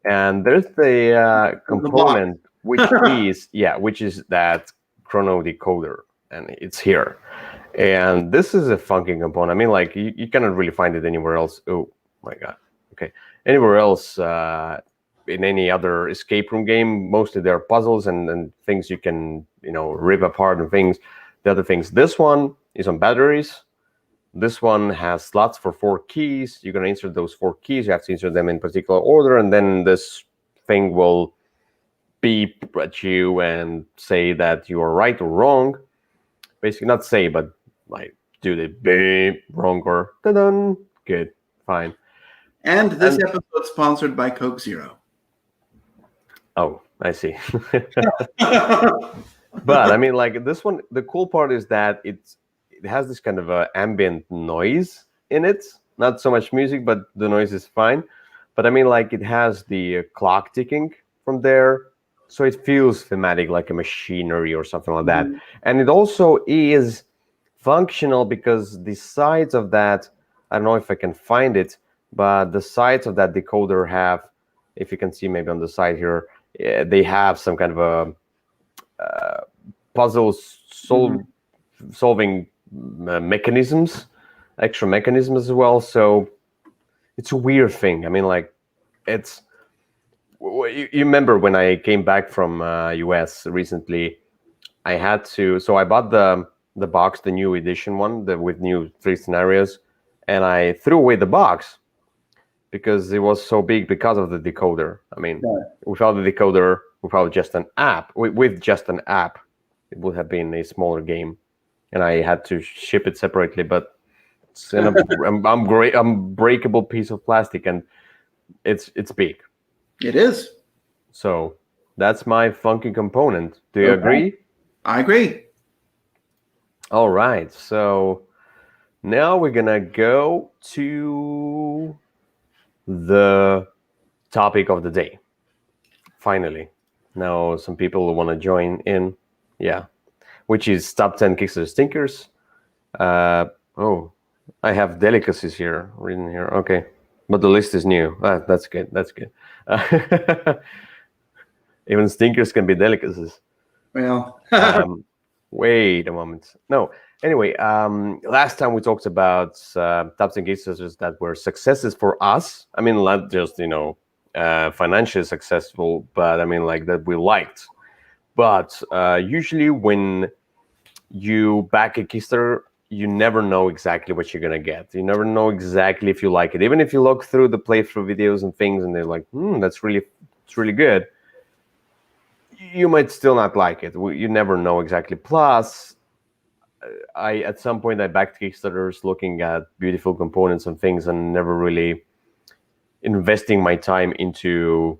And there's the component which is that chrono decoder, and it's here. And this is a funky component. I mean, like you cannot really find it anywhere else. Oh my god. Okay, anywhere else in any other escape room game? Mostly there are puzzles and things you can rip apart and things. The other things. This one is on batteries. This one has slots for 4 keys. You're going to insert those 4 keys. You have to insert them in particular order, and then this thing will beep at you and say that you are right or wrong. Basically, not say, but like do the beep, wrong or ta-dun. Good, fine. And this episode sponsored by Coke Zero. Oh, I see. But I mean, like this one, the cool part is that it has this kind of ambient noise in it. Not so much music, but the noise is fine. But I mean, like it has the clock ticking from there, so it feels thematic, like a machinery or something like that. And it also is functional because the sides of that, I don't know if I can find it, but the sides of that decoder have, if you can see maybe on the side here, they have some kind of a puzzle solving mechanisms, extra mechanisms as well. So it's a weird thing. I mean, like it's you remember when I came back from US recently, I had to, so I bought the box, the new edition one, with new 3 scenarios, and I threw away the box because it was so big because of the decoder. I mean, without the decoder, without just an app, with just an app, it would have been a smaller game, and I had to ship it separately. But it's in a unbreakable piece of plastic, and it's big. It is. So that's my funky component. Do you agree? I agree. All right. So now we're gonna go to the topic of the day. Finally, now some people want to join in. Yeah, which is top 10 Kickstarter stinkers. Oh, I have delicacies here written here. Okay, but the list is new. That's good. That's good. Even stinkers can be delicacies. Well, wait a moment. No. Anyway, last time we talked about top 10 Kickstarters that were successes for us. I mean, not just financially successful, but I mean like that we liked. But usually when you back a Kickstarter, you never know exactly what you're gonna get. You never know exactly if you like it. Even if you look through the playthrough videos and things, and they're like, it's really good. You might still not like it. You never know exactly. Plus, at some point I backed Kickstarters looking at beautiful components and things, and never really investing my time into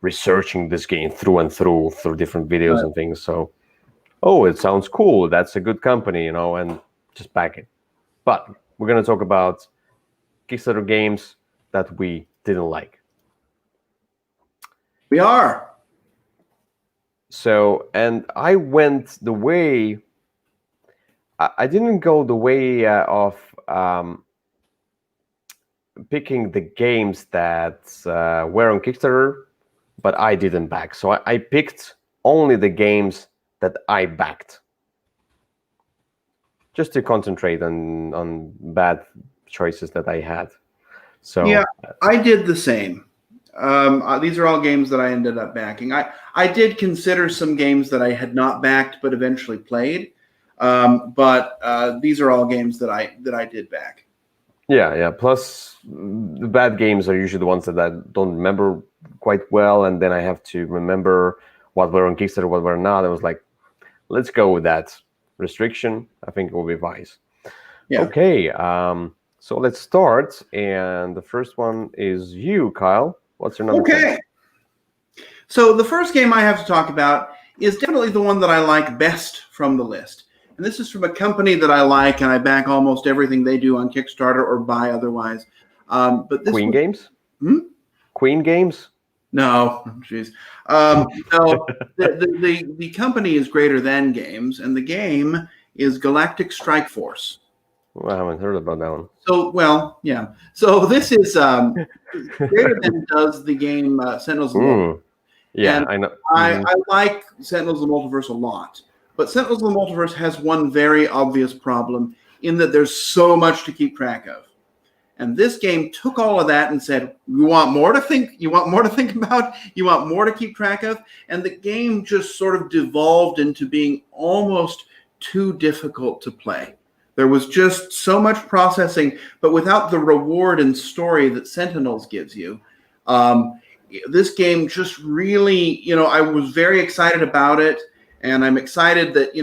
researching this game through and through different videos and things. So, it sounds cool. That's a good company, and just back it. But we're gonna talk about Kickstarter games that we didn't like. We are. So, and I went the way. I didn't go the way of picking the games that were on Kickstarter, but I didn't back. So I picked only the games that I backed, just to concentrate on bad choices that I had. So yeah, I did the same. These are all games that I ended up backing. I did consider some games that I had not backed but eventually played. But these are all games that I did back. Yeah. Plus, the bad games are usually the ones that I don't remember quite well, and then I have to remember what were on Kickstarter, what were not. I was like, let's go with that restriction. I think it will be wise. Yeah. Okay. So let's start, and the first one is you, Kyle. What's your number? Okay. 10? So the first game I have to talk about is definitely the one that I like best from the list. and this is from a company that I like, and I back almost everything they do on Kickstarter or buy otherwise. But this Queen Games? Hmm? Queen Games? No, jeez. No, the company is Greater Than Games, and the game is Galactic Strike Force. Well, I haven't heard about that one. So, well, yeah. So this is Greater Than does the game Sentinels of the Multiverse. Yeah, and I know. I like Sentinels of the Multiverse a lot, but Sentinels of the Multiverse has one very obvious problem in that there's so much to keep track of. And this game took all of that and said, "You want more to think? You want more to think about? You want more to keep track of?" And the game just sort of devolved into being almost too difficult to play. There was just so much processing, but without the reward and story that Sentinels gives you. This game just really, I was very excited about it, and I'm excited that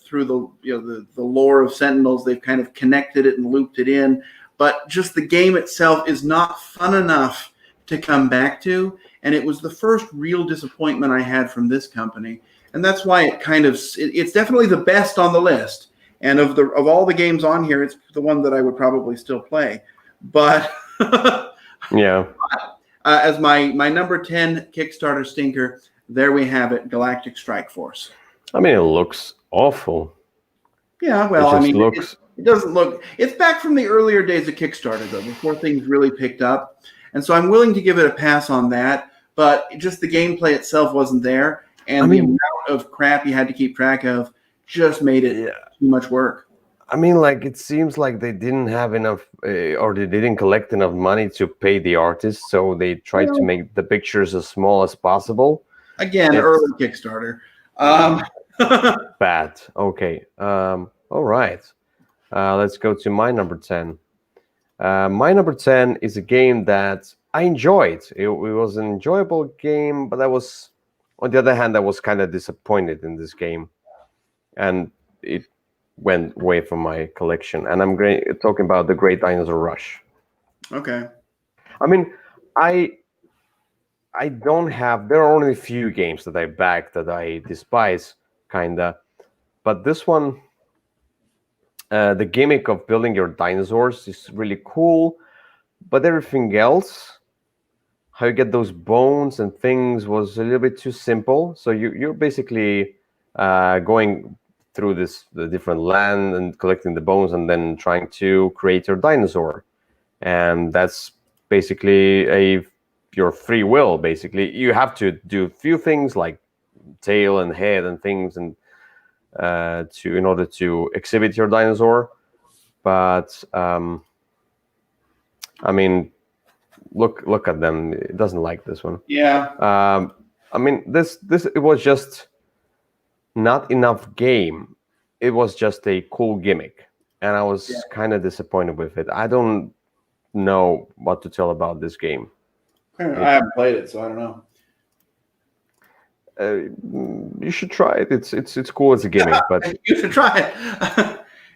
through the lore of Sentinels, they've kind of connected it and looped it in. But just the game itself is not fun enough to come back to, and it was the first real disappointment I had from this company, and that's why it's definitely the best on the list. And of all the games on here, it's the one that I would probably still play. But yeah. As my number 10 Kickstarter stinker, there we have it, Galactic Strike Force. I mean, it looks awful. Yeah, well, it doesn't look. It's back from the earlier days of Kickstarter, though, before things really picked up. And so I'm willing to give it a pass on that. But just the gameplay itself wasn't there. And the amount of crap you had to keep track of just made it too much work. I mean, it seems like they didn't have enough, or they didn't collect enough money to pay the artists, so they tried to make the pictures as small as possible. Again, early Kickstarter. Bad. Okay. All right. Let's go to my number 10. My number 10 is a game that I enjoyed. It was an enjoyable game, but on the other hand, I was kind of disappointed in this game, and it went away from my collection. And I'm talking about The Great Dinosaur Rush. Okay. I mean, I don't have. There are only a few games that I back that I despise, kinda, but this one. The gimmick of building your dinosaurs is really cool, but everything else, how you get those bones and things, was a little bit too simple. So you're basically going through the different land and collecting the bones and then trying to create your dinosaur, and that's basically your free will. Basically, you have to do a few things like tail and head and things and in order to exhibit your dinosaur, but I mean, look at them. It doesn't like this one. Yeah. I mean, this it was just not enough game. It was just a cool gimmick, and I was kind of disappointed with it. I don't know what to tell about this game. I haven't played it, so I don't know. You should try it. It's cool as a gimmick, but you should try it.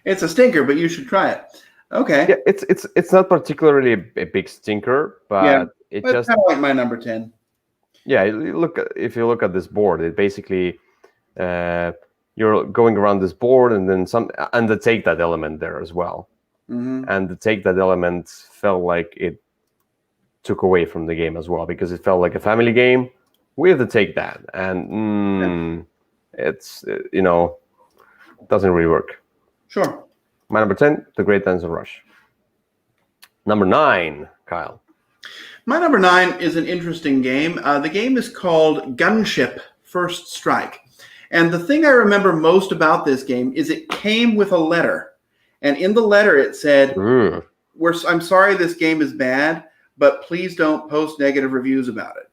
It's a stinker, but you should try it. Okay. Yeah, it's not particularly a big stinker, but it's just kind of like my number 10. Yeah, if you look at this board, it basically you're going around this board, and then and the take that element there as well. Mm-hmm. And the take that element felt like it took away from the game as well, because it felt like a family game. We have to take that, and it's doesn't really work. Sure. My number 10, The Great Dinosaur Rush. Number 9, Kyle. My number 9 is an interesting game. The game is called Gunship First Strike, and the thing I remember most about this game is it came with a letter, and in the letter it said, "I'm sorry this game is bad, but please don't post negative reviews about it."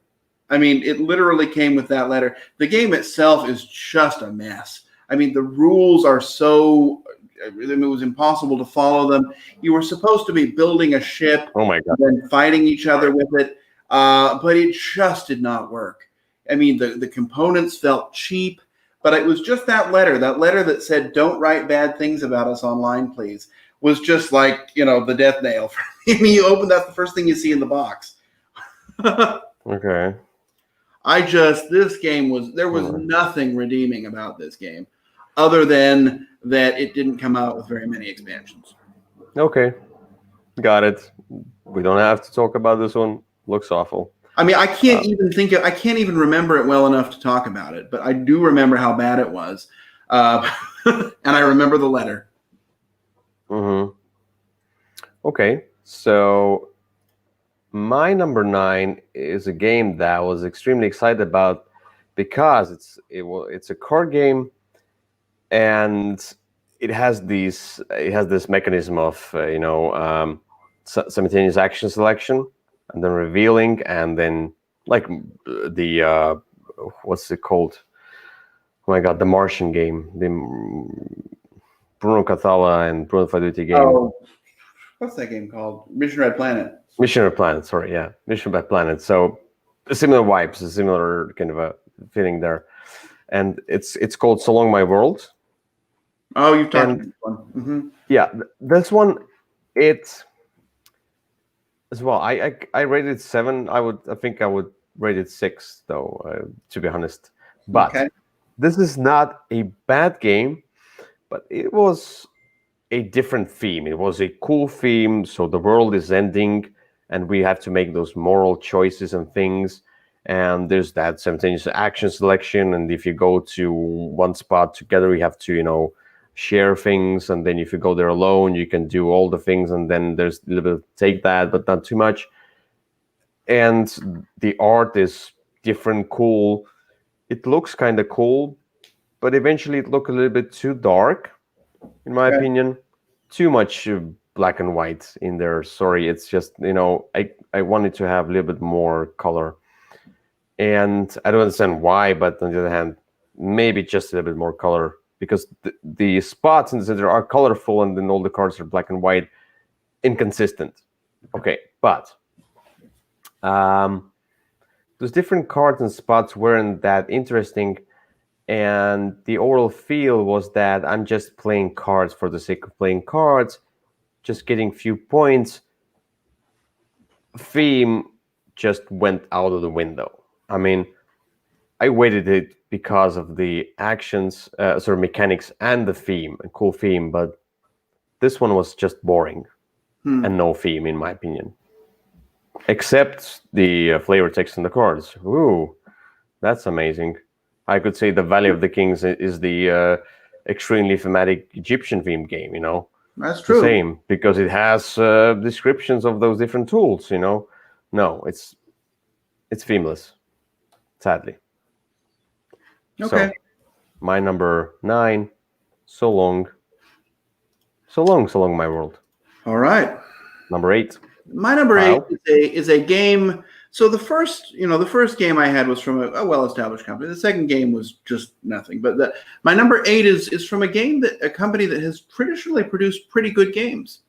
I mean, it literally came with that letter. The game itself is just a mess. I mean, the rules are it was impossible to follow them. You were supposed to be building a ship. Oh my God. And then fighting each other with it. But it just did not work. I mean, the components felt cheap, but it was just that letter that said, "Don't write bad things about us online, please," was just like, the death nail for me. I mean, you open, that's the first thing you see in the box. Okay. There was nothing redeeming about this game other than that it didn't come out with very many expansions. Okay, got it. We don't have to talk about this one. Looks awful. I mean, I can't even remember it well enough to talk about it, but I do remember how bad it was. And I remember the letter. Mm-hmm. Okay, so my number 9 is a game that I was extremely excited about because it's a card game, and it has this mechanism of simultaneous action selection, and then revealing, and then like the what's it called? Oh my god, the Martian game, the Bruno Cathala and Bruno Faduti game. Oh, what's that game called? Mission Red Planet. Mission Red Planet, sorry, yeah, Mission Red Planet. So similar vibes, a similar kind of a feeling there, and it's called So Long My World. Oh, you've talked about this one. Mm-hmm. Yeah, this one, it as well. I rated 7. I think I would rate it 6 though, to be honest. But Okay. this is not a bad game, but it was a different theme. It was a cool theme. So the world is ending, and we have to make those moral choices and things. And there's that simultaneous action selection. And if you go to one spot together, you have to, share things. And then if you go there alone, you can do all the things. And then there's a little bit of take that, but not too much. And the art is different, cool. It looks kind of cool, but eventually it looked a little bit too dark, in my opinion. Too much black and white in there. Sorry, it's just, I wanted to have a little bit more color. And I don't understand why, but on the other hand, maybe just a little bit more color, because the spots in the center are colorful, and then all the cards are black and white, inconsistent. Okay, but those different cards and spots weren't that interesting, and the overall feel was that I'm just playing cards for the sake of playing cards, just getting few points. Theme just went out of the window. I mean, I weighted it because of the actions, mechanics, and the theme, a cool theme, but this one was just boring and no theme, in my opinion. Except the flavor text in the cards. Ooh, that's amazing. I could say the Valley of the Kings is the extremely thematic Egyptian themed game, That's true. The same, because it has descriptions of those different tools, No, it's themeless, sadly. Okay. So, my number 9, So Long. So long, my world. All right. Number 8. My number Kyle? 8 is a game. So the first game I had was from a well-established company. The second game was just nothing. But my number 8 is from a company that has traditionally produced pretty good games,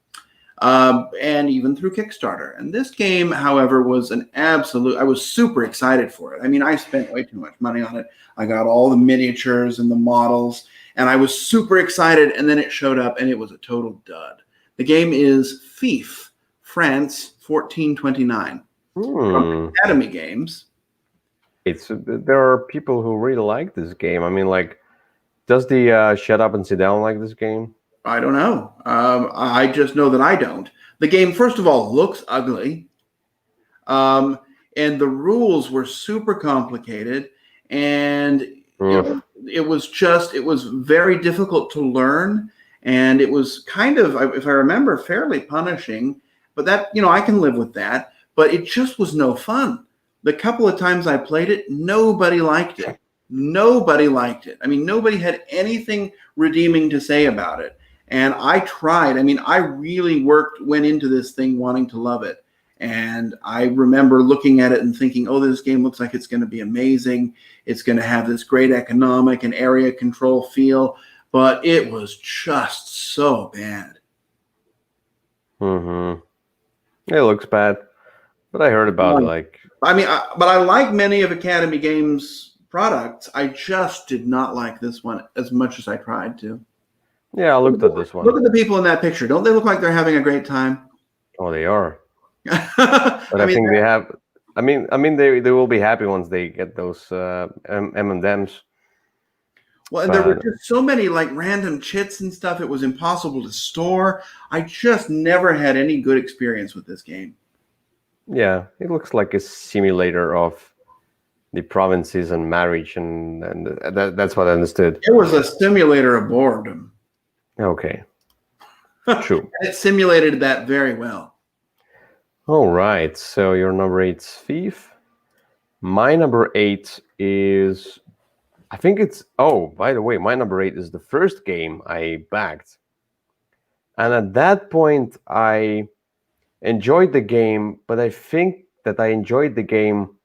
and even through Kickstarter. And this game, however, was an absolute. I was super excited for it. I mean, I spent way too much money on it. I got all the miniatures and the models, and I was super excited. And then it showed up, and it was a total dud. The game is Thief, France 1429. From Academy Games. There are people who really like this game. I mean, does the Shut Up and Sit Down like this game? I don't know. I just know that I don't. The game, first of all, looks ugly. And the rules were super complicated. And it was very difficult to learn. And it was kind of, if I remember, fairly punishing. But that, I can live with that. But it just was no fun. The couple of times I played it, nobody liked it. Nobody liked it. I mean, nobody had anything redeeming to say about it. And I tried. I mean, I really went into this thing wanting to love it. And I remember looking at it and thinking, oh, this game looks like it's going to be amazing. It's going to have this great economic and area control feel. But it was just so bad. Mm-hmm. It looks bad. But I heard about but I like many of Academy Games' products. I just did not like this one as much as I tried to. Yeah, I looked at this one. Look at the people in that picture. Don't they look like they're having a great time? Oh, they are. But I think they have. I mean, they will be happy once they get those M&Ms. Well, and there were just so many like random chits and stuff. It was impossible to store. I just never had any good experience with this game. Yeah, it looks like a simulator of the provinces and marriage, and that's what I understood. It was a simulator of boredom. Okay, true. It simulated that very well. All right, so your number 8's Thief. My number 8 is, I think it's, oh, by the way, my number 8 is the first game I backed. And at that point, I enjoyed the game, but I think that I enjoyed the game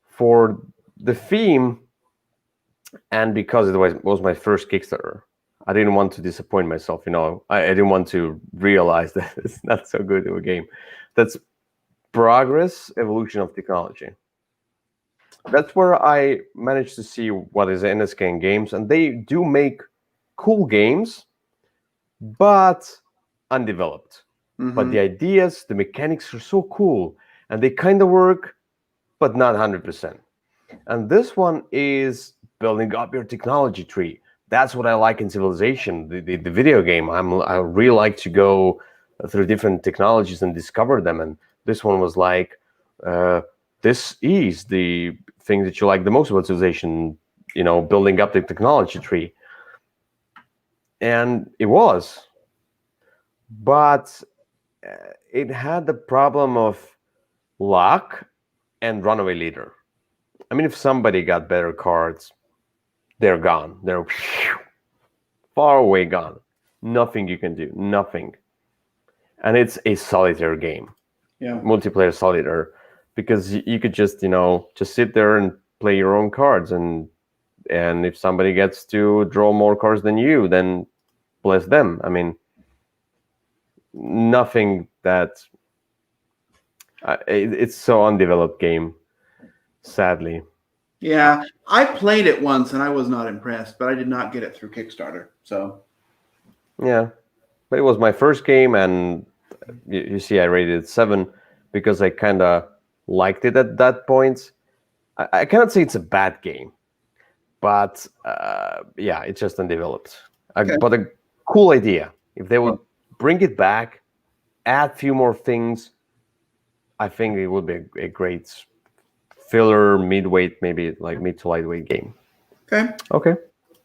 for the theme and because it was my first Kickstarter. I didn't want to disappoint myself, you know. I didn't want to realize that it's not so good of a game. That's Progress, Evolution of Technology. That's where I managed to see what is NSK Games, and they do make cool games, but undeveloped. But the ideas, the mechanics are so cool, and they kind of work, but not 100%. And this one is building up your technology tree. That's what I like in Civilization, the video game. I really like to go through different technologies and discover them. And this one was like, this is the thing that you like the most about Civilization, you know, building up the technology tree. And it was. But it had the problem of luck and runaway leader. I mean, if somebody got better cards, they're gone. They're far away gone. Nothing you can do. Nothing. And it's a solitaire game. Yeah. Multiplayer solitaire. Because you could just, you know, just sit there and play your own cards. And if somebody gets to draw more cards than you, then bless them. I mean, nothing that... it's so undeveloped game, sadly. Yeah, I played it once and I was not impressed, but I did not get it through Kickstarter. So, yeah, but it was my first game, and you see, I rated it 7 because I kind of liked it at that point. I cannot say it's a bad game, but yeah, it's just undeveloped. Okay. But a cool idea. If they would bring it back, add a few more things, I think it would be a great filler, midweight, maybe like mid to lightweight game. Okay.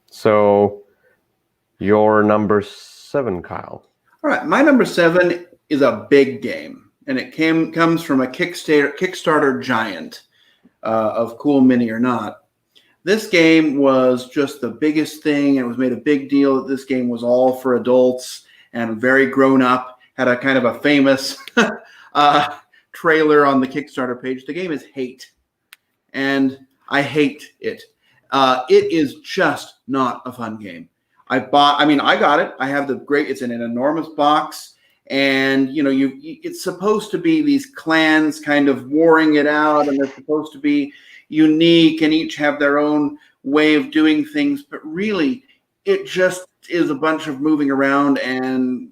So your number 7, Kyle. All right, my number 7 is a big game, and it comes from a Kickstarter giant of Cool Mini or Not. This game was just the biggest thing, and it was made a big deal that this game was all for adults and very grown up. Had a kind of a famous trailer on the Kickstarter page. The game is Hate, and I hate it. It is just not a fun game. I got it. I have it's in an enormous box, and you know, it's supposed to be these clans kind of warring it out, and they're supposed to be unique and each have their own way of doing things, but really it just is a bunch of moving around and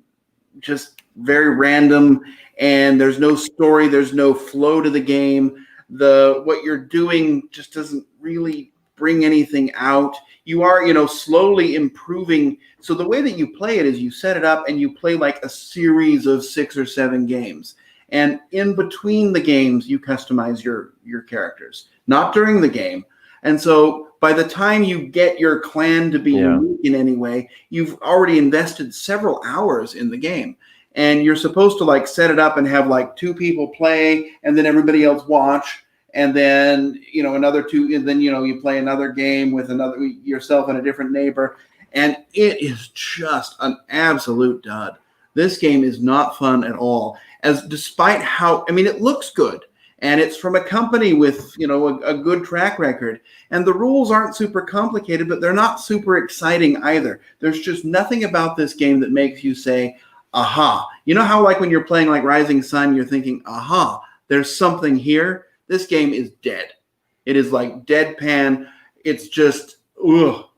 just very random, and there's no story, there's no flow to the game. What you're doing just doesn't really bring anything out. You are, you know, slowly improving. So the way that you play it is you set it up and you play like a series of 6 or 7 games. And in between the games, you customize your characters, not during the game. And so by the time you get your clan to be unique in any way, you've already invested several hours in the game. And you're supposed to like set it up and have like 2 people play and then everybody else watch. And then, you know, another 2, and then, you know, you play another game with yourself and a different neighbor. And it is just an absolute dud. This game is not fun at all. Despite how, I mean, it looks good. And it's from a company with, you know, a good track record. And the rules aren't super complicated, but they're not super exciting either. There's just nothing about this game that makes you say, aha. You know how like when you're playing like Rising Sun, you're thinking, aha, there's something here. This game is dead. It is like deadpan. It's just,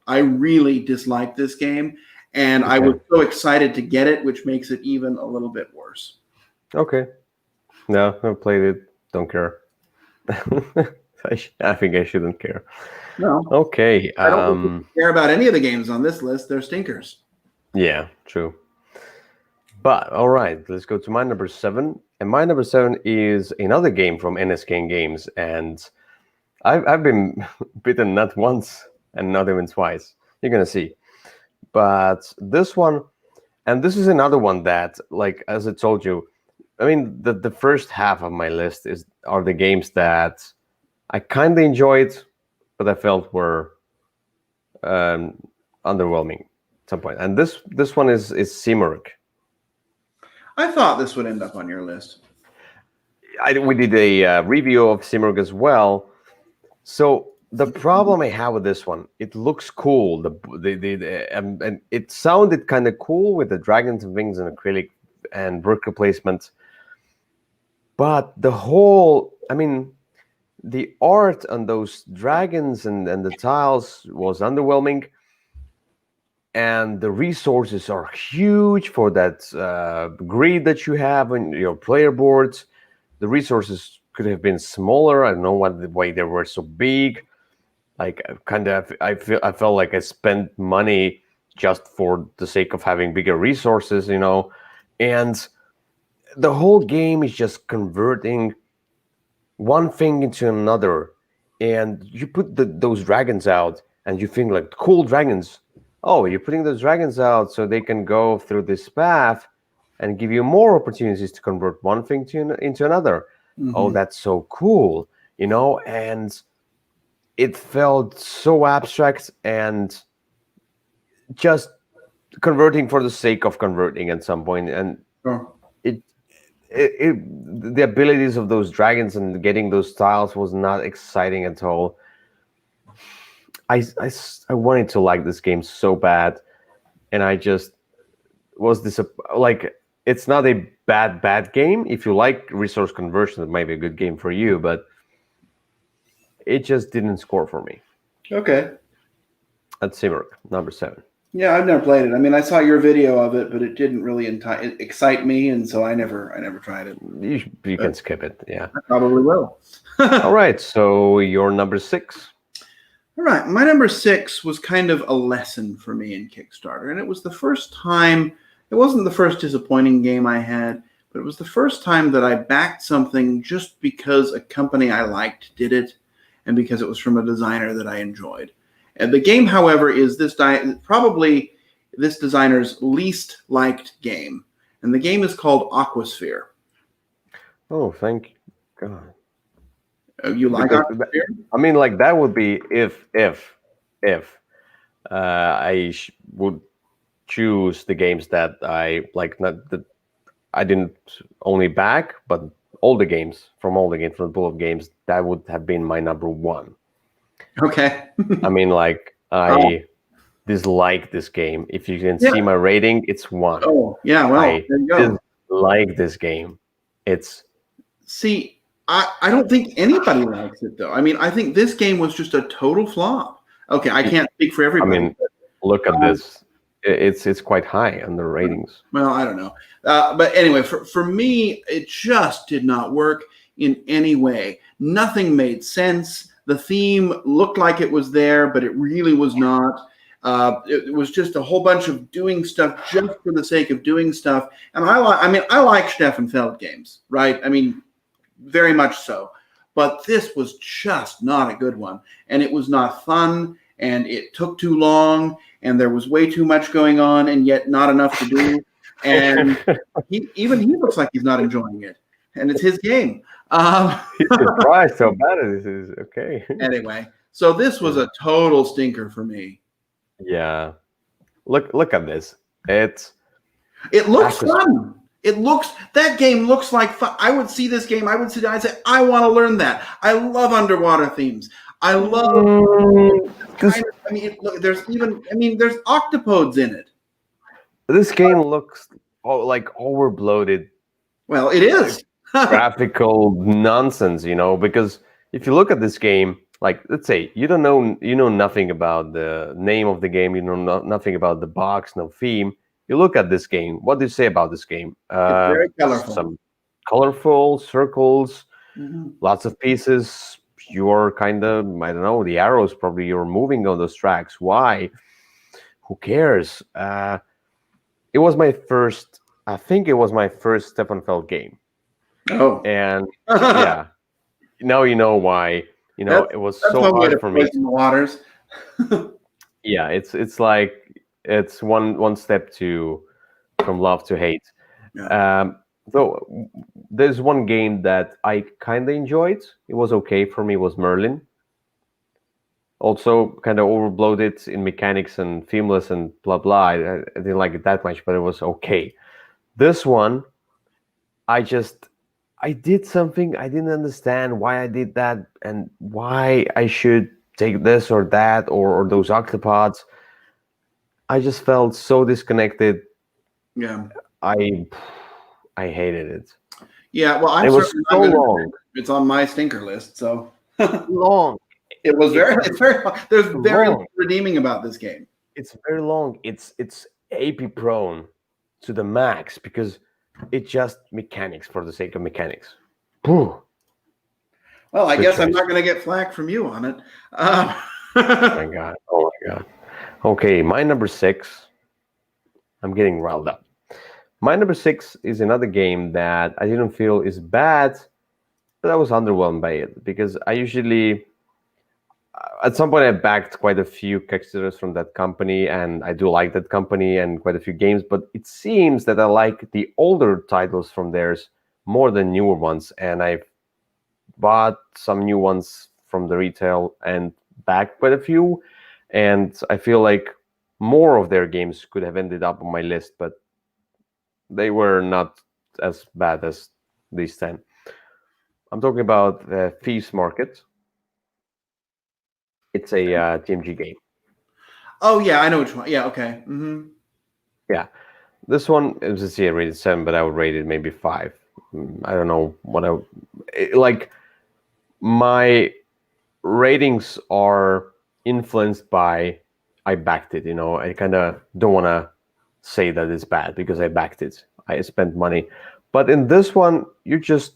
I really dislike this game. And I was so excited to get it, which makes it even a little bit worse. Okay. No, I've played it. Don't care. I think I shouldn't care. No. Okay. I don't think we care about any of the games on this list. They're stinkers. Yeah, true. But all right, let's go to my number 7. And my number 7 is another game from NSK Games, and I've been bitten not once and not even twice. You're gonna see. But this one, and this is another one that, like as I told you, I mean the first half of my list are the games that I kind of enjoyed, but I felt were underwhelming at some point. And this one is Simurg. I thought this would end up on your list. We did a review of Simurg as well. So the problem I have with this one, it looks cool. And it sounded kind of cool with the dragons and wings and acrylic and worker placement. But the whole, I mean, the art on those dragons and the tiles was underwhelming. And the resources are huge for that grid that you have on your player boards. The resources could have been smaller. I don't know why they were so big. Like I felt like I spent money just for the sake of having bigger resources, And the whole game is just converting one thing into another. And you put those dragons out, and you think like cool dragons. Oh, you're putting those dragons out so they can go through this path and give you more opportunities to convert one thing into another. Mm-hmm. Oh, that's so cool, and it felt so abstract and just converting for the sake of converting at some point. And sure. The abilities of those dragons and getting those tiles was not exciting at all. I wanted to like this game so bad, and I just was like, it's not a bad game. If you like resource conversion, it might be a good game for you, but it just didn't score for me. Okay. That's Simurg, number 7. Yeah, I've never played it. I mean, I saw your video of it, but it didn't really excite me, and so I never tried it. You can skip it, yeah. I probably will. All right, so your number 6. All right, my number 6 was kind of a lesson for me in Kickstarter, and it was the first time. It wasn't the first disappointing game I had, but it was the first time that I backed something just because a company I liked did it, and because it was from a designer that I enjoyed. And the game, however, is probably this designer's least liked game, and the game is called Aquasphere. Oh, thank God. You like Aquasphere? I mean, like that would be if I would choose the games that I like, not that I didn't only back, but all the games from the pool of games, that would have been my number 1. Okay. I mean, like I dislike this game. If you can see my rating, it's 1. Oh, yeah. Well, I there you go. dislike this game. I don't think anybody likes it, though. I mean, I think this game was just a total flop. Okay, I can't speak for everybody. I mean, look at this. It's quite high on the ratings. Well, I don't know. But anyway, for me, it just did not work in any way. Nothing made sense. The theme looked like it was there, but it really was not. It was just a whole bunch of doing stuff just for the sake of doing stuff. And I like Stefan Feld games, right? I mean, very much so. But this was just not a good one. And it was not fun, and it took too long, and there was way too much going on, and yet not enough to do. And he looks like he's not enjoying it. And it's his game. He's surprised how bad it is. Okay. Anyway, so this was a total stinker for me. Yeah. Look at this. It looks fun. That game looks like fun. I would see this game. I'd say, I want to learn that. I love underwater themes. I love. There's octopodes in it. This game looks like overbloated. Well, it is. Graphical nonsense, because if you look at this game, like let's say you know nothing about the name of the game, you know nothing about the box, no theme. You look at this game. What do you say about this game? It's very colorful. Some colorful circles, lots of pieces, you're kind of, I don't know, the arrows probably you're moving on those tracks. Why? Who cares? It was my first, I think it was my first Stefan Feld game. Oh. And yeah, now you know why. You know, it was so hard for me. The waters. Yeah, it's like it's one step from love to hate. Yeah. Though there's one game that I kind of enjoyed. It was okay for me. Was Merlin. Also, kind of overbloated in mechanics and themeless and blah blah. I didn't like it that much, but it was okay. This one, I did something I didn't understand why I did that and why I should take this or that or those octopods. I just felt so disconnected. Yeah. I hated it. Yeah, well, it was so long. It's on my stinker list, so long. It was it's very long. There's very little redeeming about this game. It's very long. It's AP prone to the max because it's just mechanics for the sake of mechanics. Well, I guess I'm not going to get flack from you on it. Oh my god. Okay, my number 6. I'm getting riled up. My number 6 is another game that I didn't feel is bad, but I was underwhelmed by it because I usually, at some point, I backed quite a few Kickstarters from that company, and I do like that company and quite a few games, but it seems that I like the older titles from theirs more than newer ones, and I've bought some new ones from the retail and backed quite a few, and I feel like more of their games could have ended up on my list, but they were not as bad as these 10. I'm talking about Thieves Market. It's a TMG game. Oh, yeah, I know which one. Yeah, okay. Mm-hmm. Yeah. This one, it was a rated 7, but I would rate it maybe 5. I don't know what like, my ratings are influenced by I backed it, I kind of don't want to say that it's bad because I backed it. I spent money. But in this one, you're just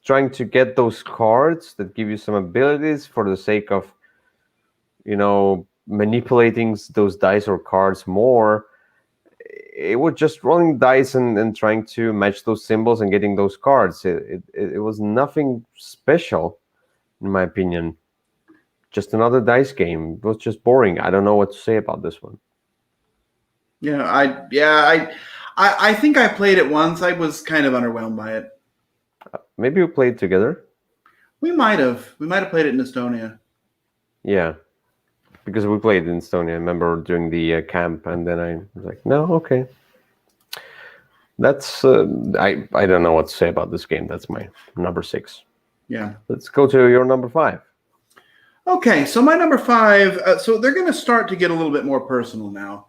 trying to get those cards that give you some abilities for the sake of, manipulating those dice or cards more. It was just rolling dice and trying to match those symbols and getting those cards. It was nothing special, in my opinion. Just another dice game. It was just boring. I don't know what to say about this one. Yeah, I think I played it once. I was kind of underwhelmed by it. Maybe we played together. We might have played it in Estonia. Yeah, because we played in Estonia. I remember during the camp, and then I was like, no, okay. That's I don't know what to say about this game. That's my number 6. Yeah. Let's go to your number 5. Okay, so my number 5. So they're going to start to get a little bit more personal now.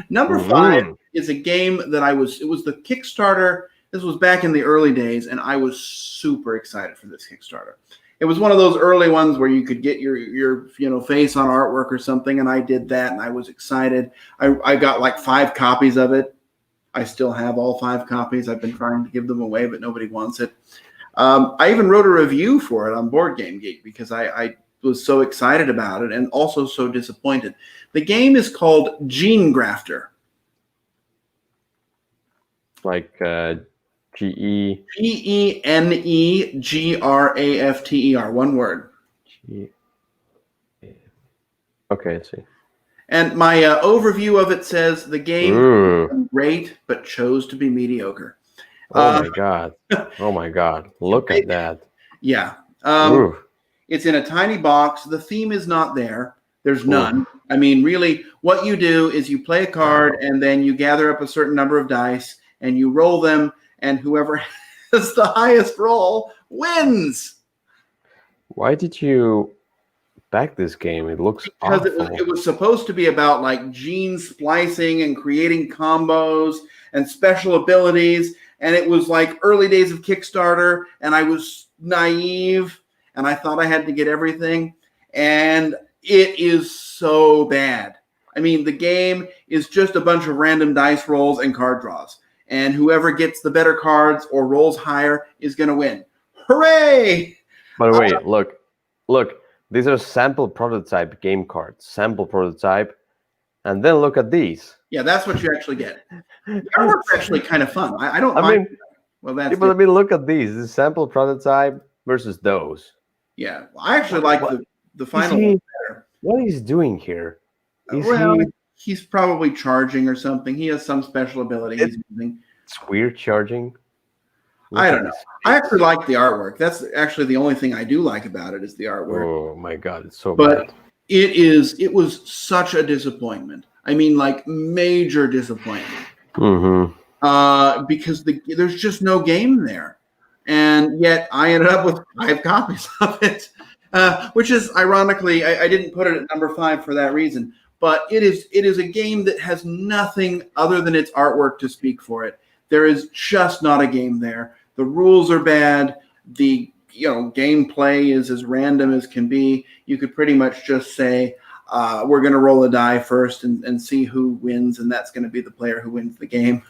Number 5 is a game that it was the Kickstarter. This was back in the early days, and I was super excited for this Kickstarter. It was one of those early ones where you could get your face on artwork or something, and I did that, and I was excited. I got like 5 copies of it. I still have all 5 copies. I've been trying to give them away, but nobody wants it. I even wrote a review for it on Board Game Geek because I was so excited about it and also so disappointed. The game is called Gene Grafter. Like GENEGRAFTER, one word. Okay, I see. And my overview of it says the game is great, but chose to be mediocre. Oh my god! Oh my god! Look at that. Yeah. It's in a tiny box. The theme is not there. There's none. I mean, really, what you do is you play a card, and then you gather up a certain number of dice, and you roll them, and whoever has the highest roll wins. Why did you back this game? It looks because awful. it was supposed to be about like gene splicing and creating combos and special abilities, and it was like early days of Kickstarter, and I was naive, and I thought I had to get everything, and it is so bad. I mean, the game is just a bunch of random dice rolls and card draws. And whoever gets the better cards or rolls higher is going to win. Hooray! By the way, look. These are sample prototype game cards. Sample prototype, and then look at these. Yeah, that's what you actually get. The artwork's actually kind of fun. I don't I mind. mean, Well, that's yeah, but I mean, look at these. This sample prototype versus those. yeah. Well, I actually like the final one better. What he's doing here? Is Well, he's probably charging or something. He has some special ability he's using. It's weird charging. I don't know. I actually like the artwork. That's actually the only thing I do like about it is the artwork. Oh my god, it's so But bad. it was such a disappointment. I mean, like major disappointment. Mm-hmm. Because there's just no game there. And yet I ended up with 5 copies of it, which is ironically, I didn't put it at number 5 for that reason. But it is a game that has nothing other than its artwork to speak for it. There is just not a game there. The rules are bad. The gameplay is as random as can be. You could pretty much just say, we're going to roll a die first and see who wins, and that's going to be the player who wins the game.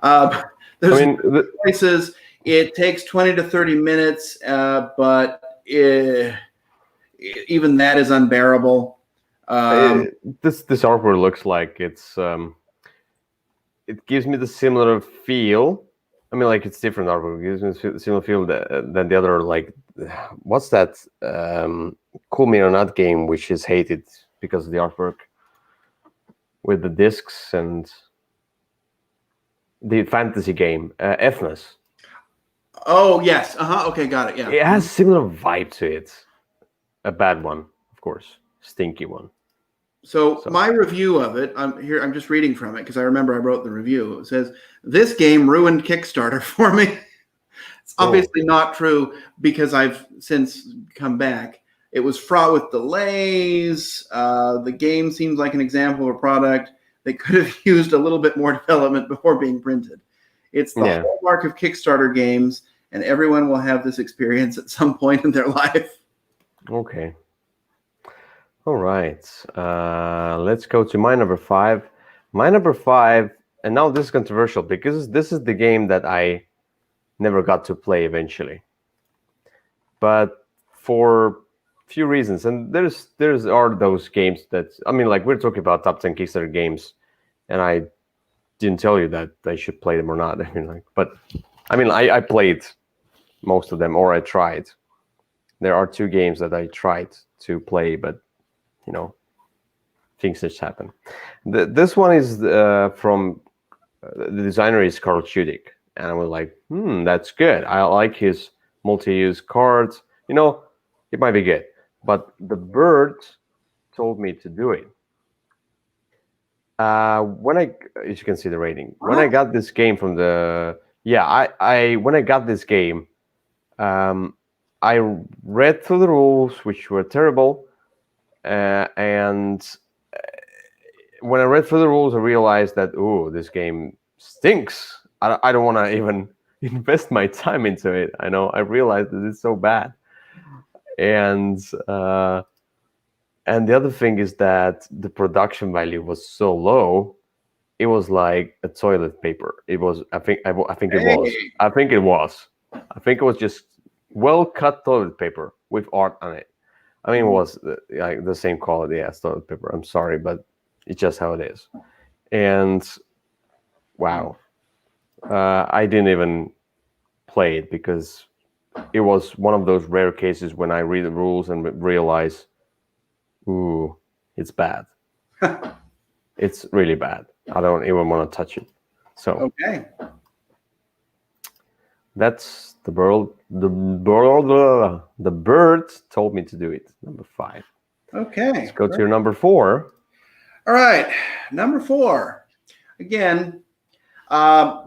There's choices. It takes 20 to 30 minutes, but even that is unbearable. This artwork looks like it's it gives me the similar feel. I mean, like it's different artwork. It gives me the similar feel than the other. Like, what's that? Cool Me or Not game, which is hated because of the artwork with the discs and the fantasy game, Ethnos. Oh yes, okay, got it. Yeah, it has similar vibe to it. A bad one, of course, stinky one. So my review of it, I'm just reading from it because I remember I wrote the review. It says, "This game ruined Kickstarter for me." It's obviously not true because I've since come back. It was fraught with delays. The game seems like an example of a product that could have used a little bit more development before being printed. It's the hallmark of Kickstarter games, and everyone will have this experience at some point in their life. Okay. All right. Let's go to my number 5. My number 5, and now this is controversial because this is the game that I never got to play eventually. But for few reasons, and there's are those games that, I mean, like we're talking about top 10 Kickstarter games, and I didn't tell you that I should play them or not. I mean, like, but I mean, I played most of them, or I tried. There are 2 games that I tried to play, but things just happen. This one is from the designer is Carl Chudik, and I was like, that's good. I like his multi-use cards. It might be good. But the bird told me to do it. When as you can see the rating, when I got this game from the when I got this game, I read through the rules, which were terrible. And when I read through the rules, I realized that this game stinks. I don't want to even invest my time into it. I realized that it's so bad. And the other thing is that the production value was so low. It was like a toilet paper. It was. I think it was. I think it was just well cut toilet paper with art on it. I mean, it was like the same quality as toilet paper. I'm sorry, but it's just how it is. And wow, I didn't even play it because it was one of those rare cases when I read the rules and realize, it's bad. It's really bad. I don't even want to touch it. So okay, that's the bird. The bird told me to do it. Number 5. Okay. Let's go to your number 4. All right, number 4. Again, so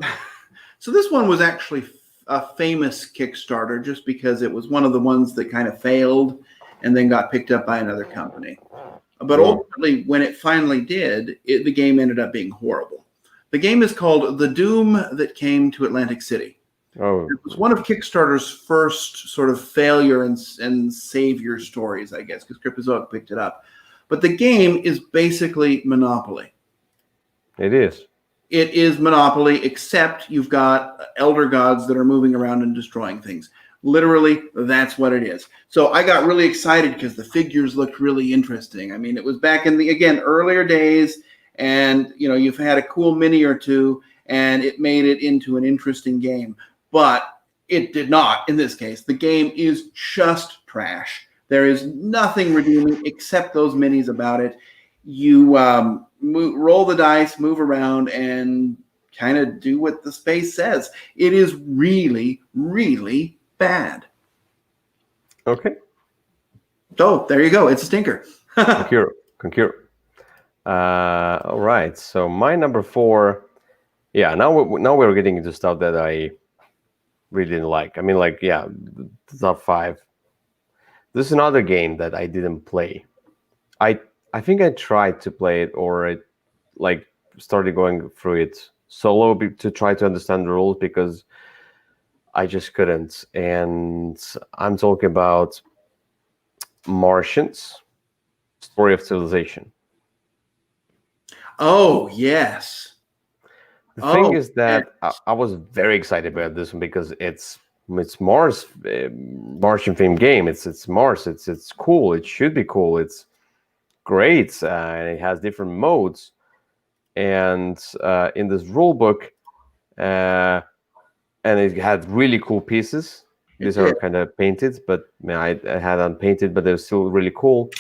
this one was actually a famous Kickstarter just because it was one of the ones that kind of failed and then got picked up by another company. But ultimately, when it finally did, the game ended up being horrible. The game is called The Doom That Came to Atlantic City. Oh. It was one of Kickstarter's first sort of failure and savior stories, I guess, because Cryptozoic picked it up. But the game is basically Monopoly. It is. It is Monopoly, except you've got elder gods that are moving around and destroying things. Literally, that's what it is. So I got really excited because the figures looked really interesting. I mean, it was back in the, again, earlier days, and you've had a cool mini or two, and it made it into an interesting game. But it did not in this case. The game is just trash. There is nothing redeeming except those minis about it. You roll the dice, move around, and kind of do what the space says. It is really, really bad. Okay. So there you go. It's a stinker. Concur. All right. So my number 4. Yeah. Now we're getting into stuff that I really didn't like. I mean, like, yeah, the top 5. This is another game that I didn't play. I think I tried to play it, or I started going through it solo to try to understand the rules, because I just couldn't. And I'm talking about Martians, Story of Civilization. Oh, yes. The thing is that I was very excited about this one because it's Mars, Martian themed game. It's Mars. It's cool. It should be cool. It's great, and it has different modes. And in this rule book, and it had really cool pieces. These are kind of painted, but I had unpainted, but they're still really cool.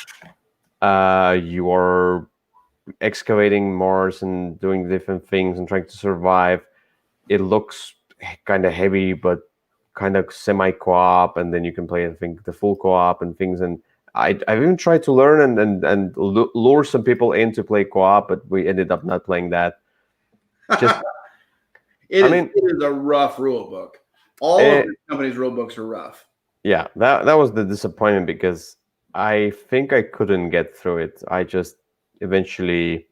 You are excavating Mars and doing different things and trying to survive. It looks kind of heavy, but kind of semi co-op, and then you can play, I think, the full co-op and things. And I've even tried to learn and lure some people in to play co-op, but we ended up not playing that. Just it is a rough rule book. All of the company's rule books are rough. Yeah, that was the disappointment, because I think I couldn't get through it. I just eventually,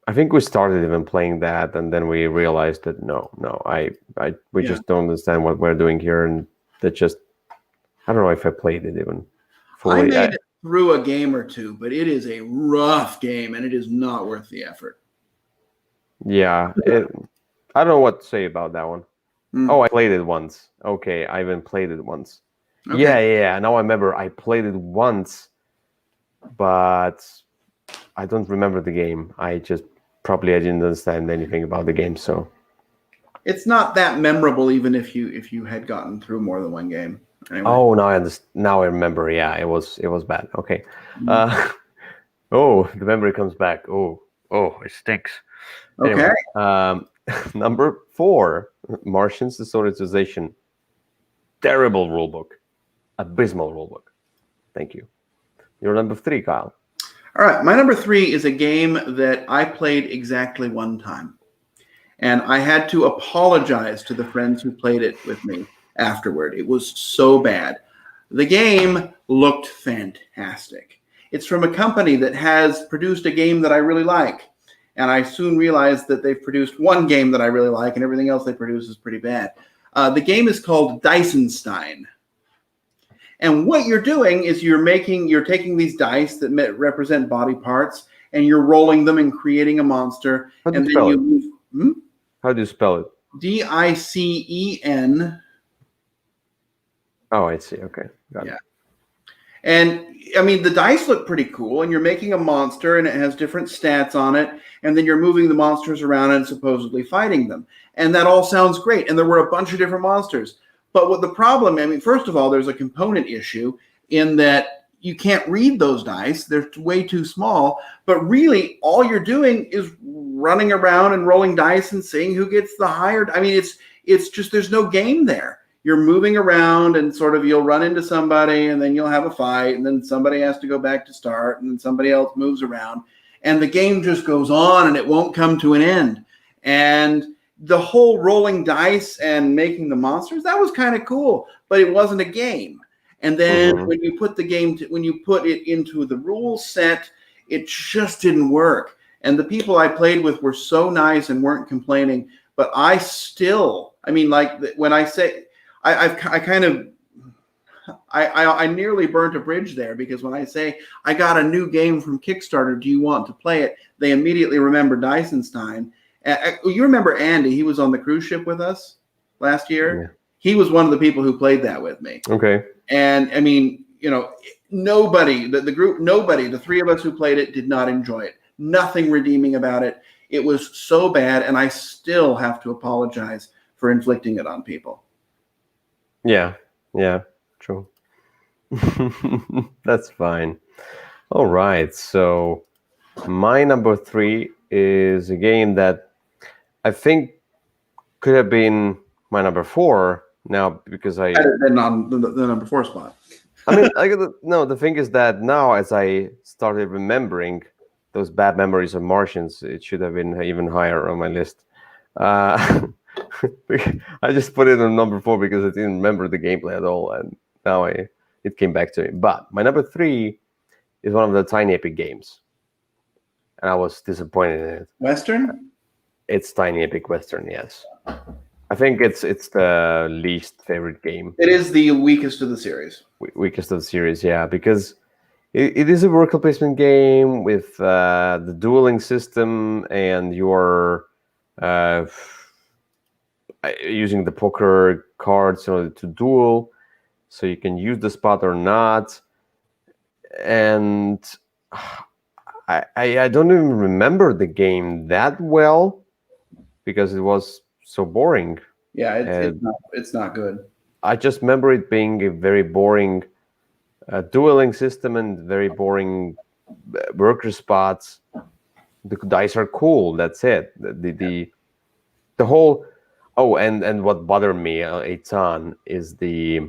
I think we started even playing that, and then we realized that we just don't understand what we're doing here, and that just, I don't know if I played it even fully. I made it through a game or two, but it is a rough game, and it is not worth the effort. Yeah, I don't know what to say about that one. Oh, I played it once. Okay, I even played it once. Okay. Yeah. Now I remember I played it once, but I don't remember the game. I didn't understand anything about the game, so it's not that memorable, even if you had gotten through more than one game. Anyway. Oh, now I remember. Yeah, it was bad. Okay. Oh, the memory comes back. Oh, it stinks. Okay. Anyway, number 4, Martians, the Story of Civilization. Terrible rulebook. Abysmal rulebook. Thank you. Your number 3, Kyle. All right. My number 3 is a game that I played exactly one time. And I had to apologize to the friends who played it with me afterward. It was so bad. The game looked fantastic. It's from a company that has produced a game that I really like. And I soon realized that they've produced one game that I really like, and everything else they produce is pretty bad. The game is called Dysenstein. And what you're doing is you're taking these dice that represent body parts, and you're rolling them and creating a monster. How do you spell it? How do you spell it? Dicen. Oh, I see. Okay. Got it. And I mean, the dice look pretty cool, and you're making a monster, and it has different stats on it, and then you're moving the monsters around and supposedly fighting them. And that all sounds great. And there were a bunch of different monsters. But what the problem, I mean, first of all, there's a component issue in that you can't read those dice. They're way too small. But really, all you're doing is running around and rolling dice and seeing who gets the higher. I mean, it's just, there's no game there. You're moving around, and sort of you'll run into somebody, and then you'll have a fight, and then somebody has to go back to start, and then somebody else moves around. And the game just goes on, and it won't come to an end. And the whole rolling dice and making the monsters, that was kind of cool, but it wasn't a game. And then when you put it into the rule set, it just didn't work. And the people I played with were so nice and weren't complaining, but I still, I mean, like when I say, I kind of, I nearly burnt a bridge there, because when I say I got a new game from Kickstarter, do you want to play it? They immediately remember Dysenstein. You remember Andy? He was on the cruise ship with us last year. Yeah. He was one of the people who played that with me. Okay. And I mean, nobody, the group, nobody, the three of us who played it did not enjoy it. Nothing redeeming about it. It was so bad, and I still have to apologize for inflicting it on people. Yeah, true. That's fine. All right, so my number 3 is a game that I think could have been my number 4 now, because I Been on the number 4 spot. I mean, the thing is that now, as I started remembering those bad memories of Martians, it should have been even higher on my list. I just put it on number 4 because I didn't remember the gameplay at all, and now it came back to me. But my number 3 is one of the Tiny Epic games, and I was disappointed in it. Western? It's Tiny Epic Western, yes. I think it's the least favorite game. It is the weakest of the series. Weakest of the series, yeah, because it is a worker placement game with the dueling system, and you're using the poker cards in order to duel, so you can use the spot or not. And I don't even remember the game that well because it was so boring. Yeah, it's not good. I just remember it being a very boring dueling system and very boring worker spots. The dice are cool. That's it. The whole. Oh, and what bothered me a ton is the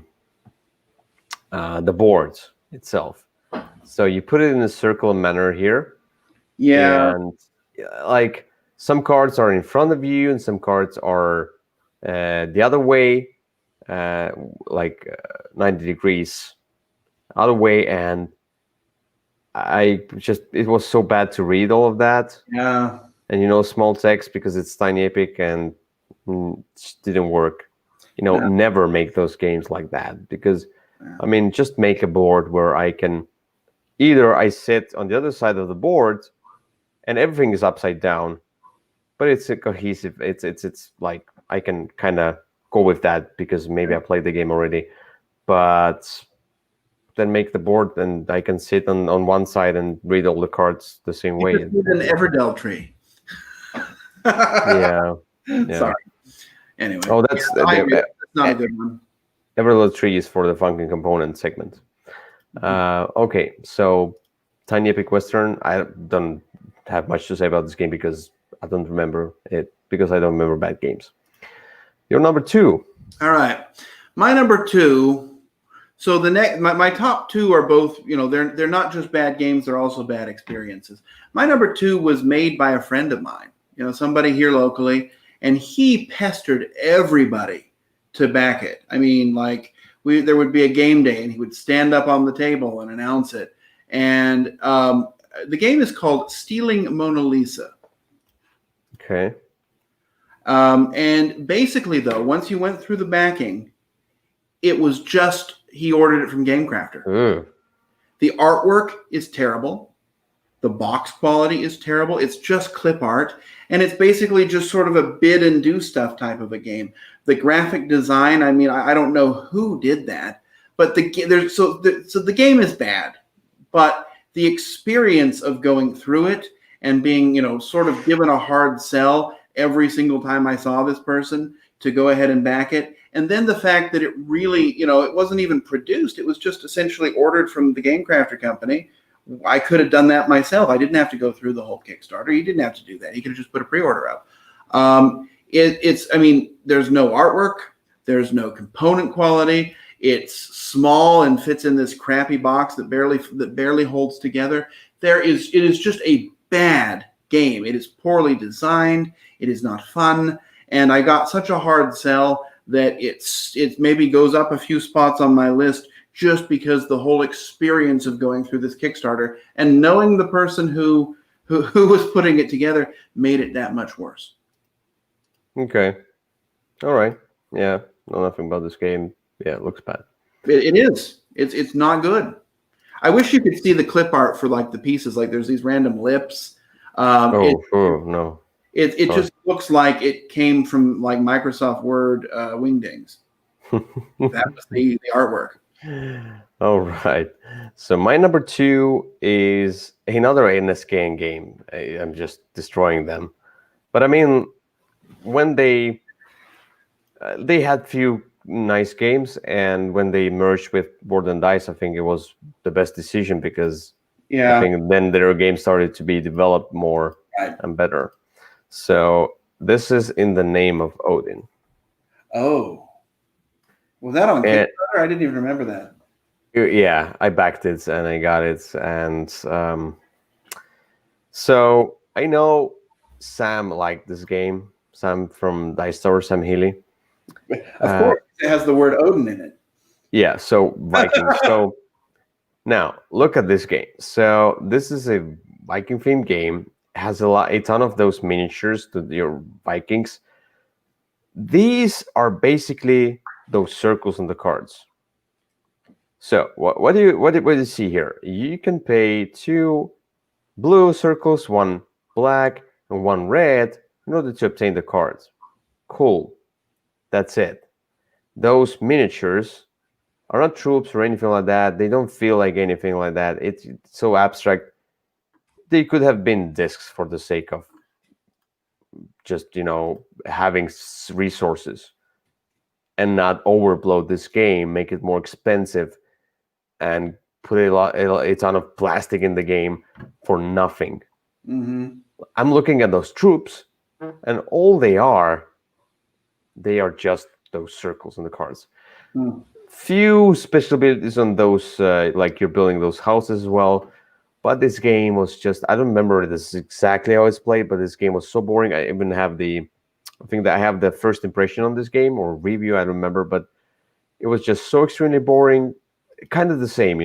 board itself. So you put it in a circular manner here. Yeah. And like some cards are in front of you and some cards are the other way, like 90 degrees other way, and it was so bad to read all of that. Yeah. And small text because it's Tiny Epic, and it just didn't work. Never make those games like that, because I mean, just make a board where I sit on the other side of the board and everything is upside down, but it's a cohesive. It's like I can kind of go with that because maybe I played the game already, but then make the board and I can sit on one side and read all the cards the same way. An Everdell tree. Yeah. Sorry. Anyway. Oh, that's not a good one. Everload tree is for the function component segment. Okay, so Tiny Epic Western. I don't have much to say about this game because I don't remember it, because I don't remember bad games. Your number 2. All right, my number 2. So my top 2 are both, they're not just bad games; they're also bad experiences. My number 2 was made by a friend of mine, somebody here locally, and he pestered everybody to back it. I mean, like there would be a game day, and he would stand up on the table and announce it. And the game is called Stealing Mona Lisa. Okay. And basically, though, once you went through the backing, it was just he ordered it from GameCrafter. The artwork is terrible. The box quality is terrible. It's just clip art, and it's basically just sort of a bid and do stuff type of a game. The graphic design, I mean, I don't know who did that, but the game is bad, but the experience of going through it and being, sort of given a hard sell every single time I saw this person to go ahead and back it. And then the fact that it really, it wasn't even produced. It was just essentially ordered from the GameCrafter company. I could have done that myself. I didn't have to go through the whole Kickstarter. You didn't have to do that. You could have just put a pre-order up. I mean, there's no artwork. There's no component quality. It's small and fits in this crappy box that barely holds together. It is just a bad game. It is poorly designed. It is not fun. And I got such a hard sell that it maybe goes up a few spots on my list just because the whole experience of going through this Kickstarter and knowing the person who was putting it together made it that much worse. Okay. All right. Yeah. Know nothing about this game. Yeah, it looks bad. It is. It's not good. I wish you could see the clip art for like the pieces. Like there's these random lips. No. It just looks like it came from like Microsoft Word wingdings. That was the artwork. All right. So my number 2 is another NSKN game. I'm just destroying them. But I mean, when they had few nice games, and when they merged with Board and Dice, I think it was the best decision because I think then their games started to be developed more and better. So this is In the Name of Odin. Oh. Was that on Kickstarter? I didn't even remember that. Yeah, I backed it and I got it. And so I know Sam liked this game. Sam from Dice Tower, Sam Healy. Of course, it has the word Odin in it. Yeah, so Vikings. So now look at this game. So this is a Viking themed game. Has a ton of those miniatures to your Vikings. These are basically those circles on the cards. So what do you see here? You can pay 2 blue circles, 1 black, and 1 red in order to obtain the cards. Cool. That's it. Those miniatures are not troops or anything like that. They don't feel like anything like that. It's so abstract. They could have been discs for the sake of just, having resources and not overbloat this game, make it more expensive, and put a ton of plastic in the game for nothing. Mm-hmm. I'm looking at those troops, and all they are just those circles on the cards. Few special abilities on those, like you're building those houses as well. But this game was just, I don't remember this exactly how it's played, but this game was so boring. I even have I think that I have the first impression on this game or review, I don't remember, but it was just so extremely boring. Kind of the same,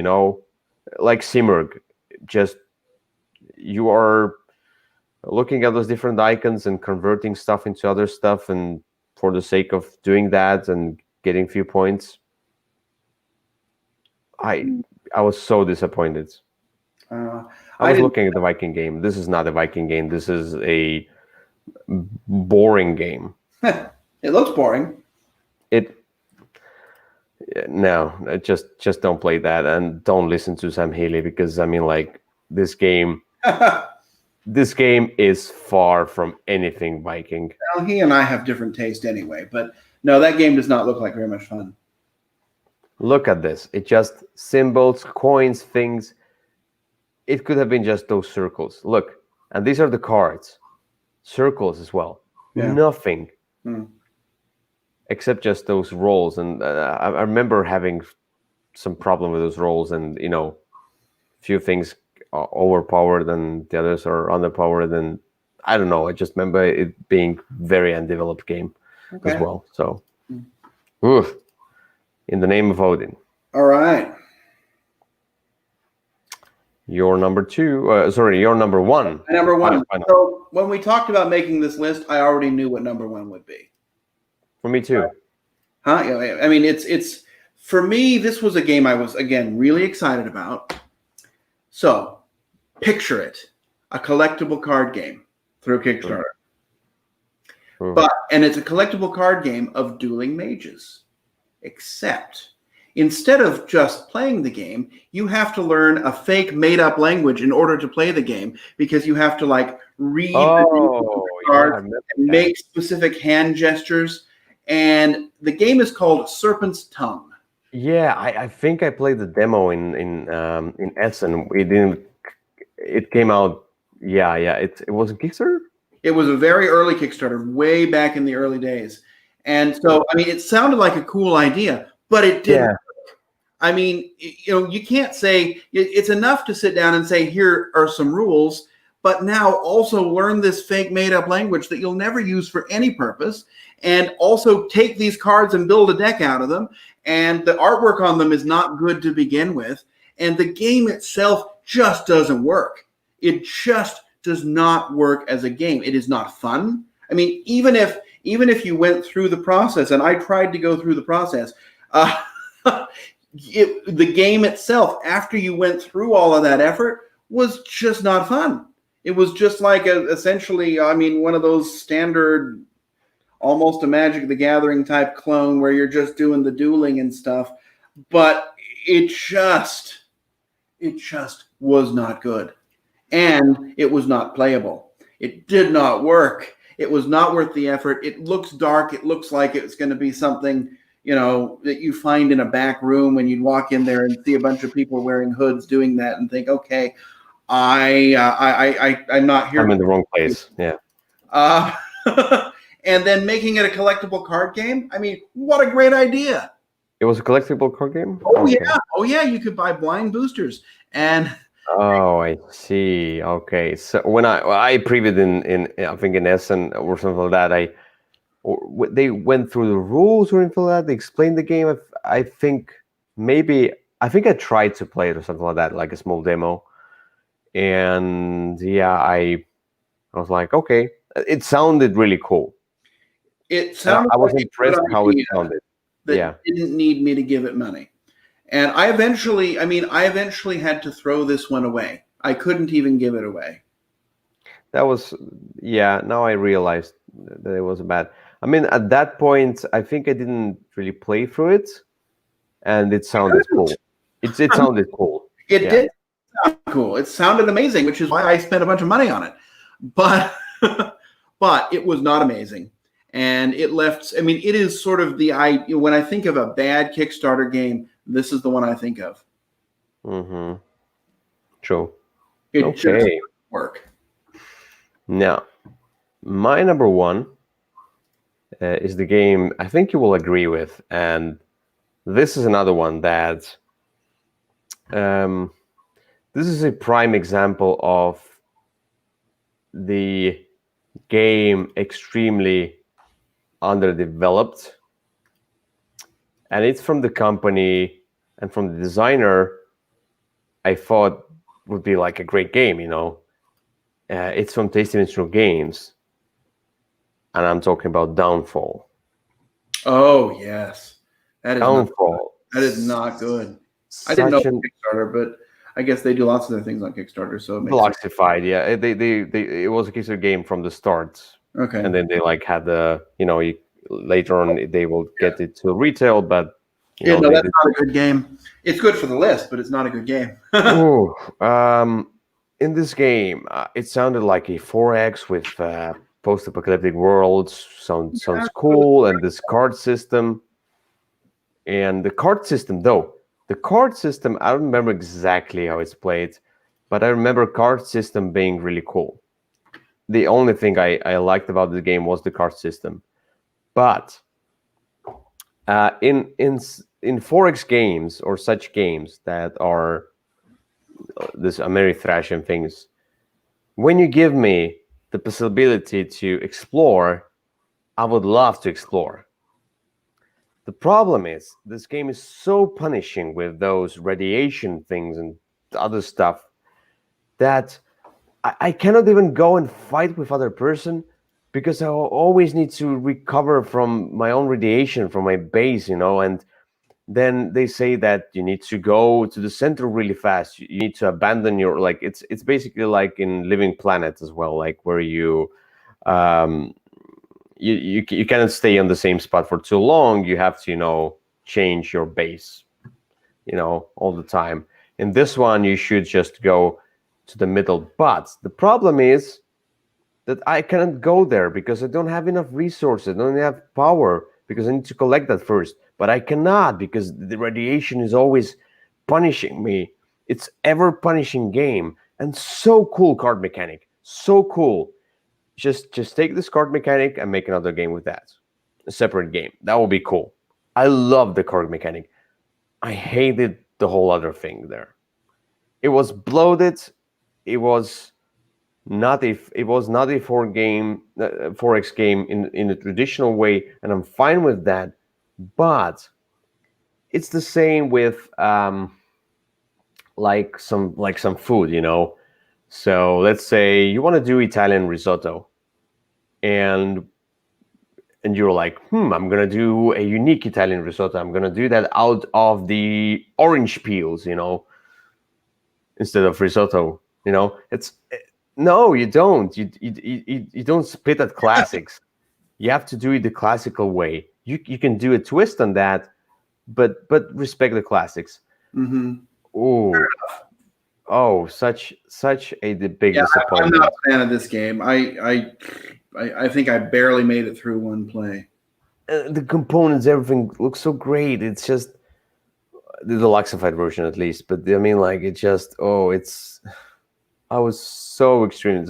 like Simurg. Just you are looking at those different icons and converting stuff into other stuff, and for the sake of doing that and getting few points. I was so disappointed. I was looking at the Viking game. This is not a Viking game. This is a boring game. It looks boring. Just don't play that, and don't listen to Sam Healy, because I mean, like, this game this game is far from anything Viking. Well, he and I have different taste anyway, but no, that game does not look like very much fun. Look at this. It just symbols, coins, things. It could have been just those circles. Look, and these are the cards. Circles as well. Yeah. Nothing. Except just those rolls. And I remember having some problem with those rolls, and, few things are overpowered and the others are underpowered. And I don't know. I just remember it being very undeveloped game as well. So, In the Name of Odin. All right. Your number 2. Your number 1. Number 1. So when we talked about making this list, I already knew what number 1 would be. For me too. Huh? Yeah, I mean, it's for me. This was a game I was, again, really excited about. So, picture it: a collectible card game through Kickstarter. And it's a collectible card game of dueling mages. Except, instead of just playing the game, you have to learn a fake made-up language in order to play the game, because you have to read the cards and make specific hand gestures. And the game is called Serpent's Tongue. Yeah, I think I played the demo in Essen. It came out. Yeah. It was a Kickstarter. It was a very early Kickstarter, way back in the early days. And so, I mean, it sounded like a cool idea, but it didn't. Yeah. I mean, you can't say it's enough to sit down and say, here are some rules, but now also learn this fake made-up language that you'll never use for any purpose, and also take these cards and build a deck out of them, and the artwork on them is not good to begin with, and the game itself just doesn't work. It just does not work as a game. It is not fun. I mean, even if you went through the process, and I tried to go through the process, the game itself, after you went through all of that effort, was just not fun. It was just like essentially, I mean, one of those standard, almost a Magic the Gathering type clone where you're just doing the dueling and stuff. But it just was not good. And it was not playable. It did not work. It was not worth the effort. It looks dark. It looks like it's going to be something, you know, that you find in a back room when you'd walk in there and see a bunch of people wearing hoods doing that and think, okay, I'm not here. I'm in the wrong place. Yeah. And then making it a collectible card game. I mean, what a great idea. It was a collectible card game? Oh, okay. Yeah. Oh, yeah. You could buy blind boosters. And oh, I see. Okay. So when I previewed in I think in Essen or something like that, they went through the rules or anything like that. They explained the game. I think I tried to play it or something like that, like a small demo. And yeah, I was like, okay, it sounded really cool. It sounded. I was impressed how it sounded. That didn't need me to give it money. And I eventually had to throw this one away. I couldn't even give it away. That was, yeah, now I realized that it was bad. I mean, at that point, I think I didn't really play through it, and it sounded cool. It sounded cool. It did sound cool. It sounded amazing, which is why I spent a bunch of money on it. But it was not amazing. And it left, I mean, it is sort of when I think of a bad Kickstarter game, this is the one I think of. Mm-hmm. True. It just didn't work. Now, my number one is the game I think you will agree with. And this is another one that this is a prime example of the game extremely underdeveloped, and it's from the company and from the designer I thought would be like a great game, you know. It's from Tasty Minstrel Games, and I'm talking about Downfall. Oh yes, that is Downfall. That is not good. I didn't know Kickstarter, but I guess they do lots of their things on Kickstarter, so it makes Bloxified, yeah. They it was a Kickstarter game from the start. Okay. And then they like had the, you know, later on they will get it to retail, but that's not a good game. It's good for the list, but it's not a good game. Ooh, in this game, it sounded like a 4X with post-apocalyptic worlds. Sounds cool, and this card system. And the card system, I don't remember exactly how it's played, but I remember card system being really cool. The only thing I liked about the game was the card system. But in 4X games or such games that are this Ameritrash and things, when you give me the possibility to explore, I would love to explore. The problem is this game is so punishing with those radiation things and other stuff that I cannot even go and fight with other person because I always need to recover from my own radiation from my base, you know. And then they say that you need to go to the center really fast. You need to abandon your, like, it's basically like in Living Planet as well, like where you you cannot stay on the same spot for too long. You have to, you know, change your base, you know, all the time. In this one, you should just go to the middle. But the problem is that I cannot go there because I don't have enough resources. I don't have power because I need to collect that first. But I cannot because the radiation is always punishing me. It's ever punishing game, and so cool card mechanic. So cool. Just take this card mechanic and make another game with that. A separate game. That will be cool. I love the card mechanic. I hated the whole other thing there. It was bloated. It was not a 4X game in a traditional way, and I'm fine with that. But it's the same with like some food, you know. So let's say you want to do Italian risotto, and and you're like, I'm gonna do a unique Italian risotto. I'm gonna do that out of the orange peels, instead of risotto. No, you don't. You don't spit at classics. You have to do it the classical way. You can do a twist on that, but respect the classics. Mm-hmm. Oh, such the big I'm disappointment. not a fan of this game. I think I barely made it through one play. The components, everything looks so great. It's just the deluxeified version, at least. But I mean, like, it just I was so extreme.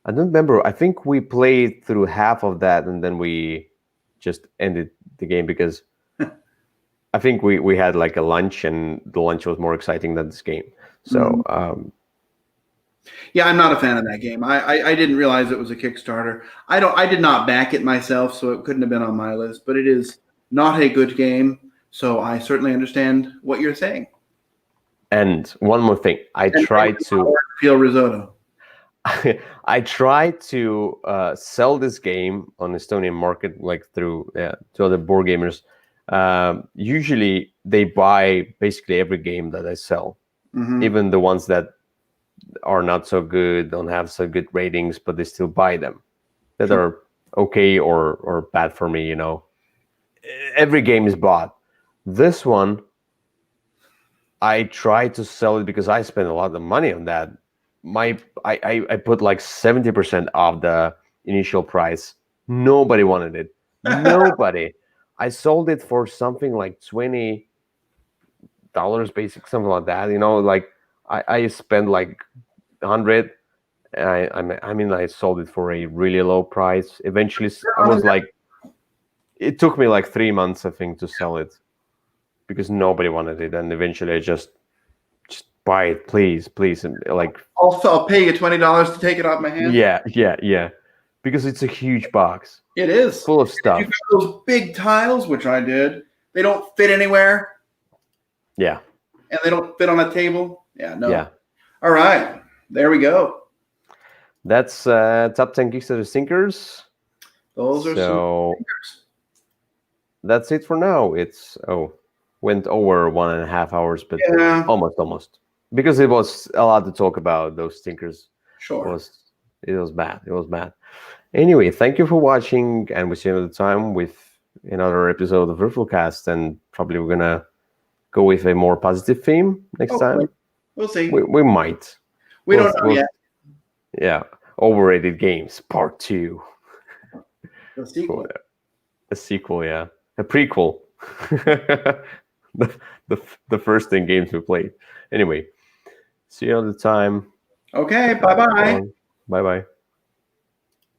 I don't remember. I think we played through half of that, and then we just ended the game because I think we had like a lunch, and the lunch was more exciting than this game. So, yeah, I'm not a fan of that game. I didn't realize it was a Kickstarter. I did not back it myself, so it couldn't have been on my list. But it is not a good game, so I certainly understand what you're saying. And one more thing, I tried to feel risotto. I tried to sell this game on Estonian market, like through to other board gamers. Usually they buy basically every game that I sell, even the ones that are not so good, don't have so good ratings, but they still buy them, that are okay or bad for me. Every game is bought. This one, I tried to sell it because I spent a lot of money on that. I put like 70% off the initial price. Nobody wanted it. Nobody. I sold it for something like $20, basic, something like that. Like I spent like 100. I mean, I sold it for a really low price. Eventually, I was like, it took me like 3 months, I think, to sell it because nobody wanted it, and eventually I just buy it, please, and like I'll pay you $20 to take it off my hand. Yeah, because it's a huge box. It is full of stuff. You got those big tiles, which I did. They don't fit anywhere. Yeah, and they don't fit on a table. Yeah, no. Yeah. All right, there we go. That's top 10 Kickstarter stinkers. Those are so. stinkers. That's it for now. It's went over 1.5 hours, but almost, because it was a lot to talk about. Those stinkers. Sure. It was bad. Anyway, thank you for watching, and we'll see you another time with another episode of Würfelcast, and probably we're gonna go with a more positive theme next time. We'll see. We might. We don't know yet. Yeah, overrated games, part 2. The sequel. A sequel, yeah, a prequel. the first 10 games we played. Anyway, see you another time. Okay, bye-bye. Bye-bye.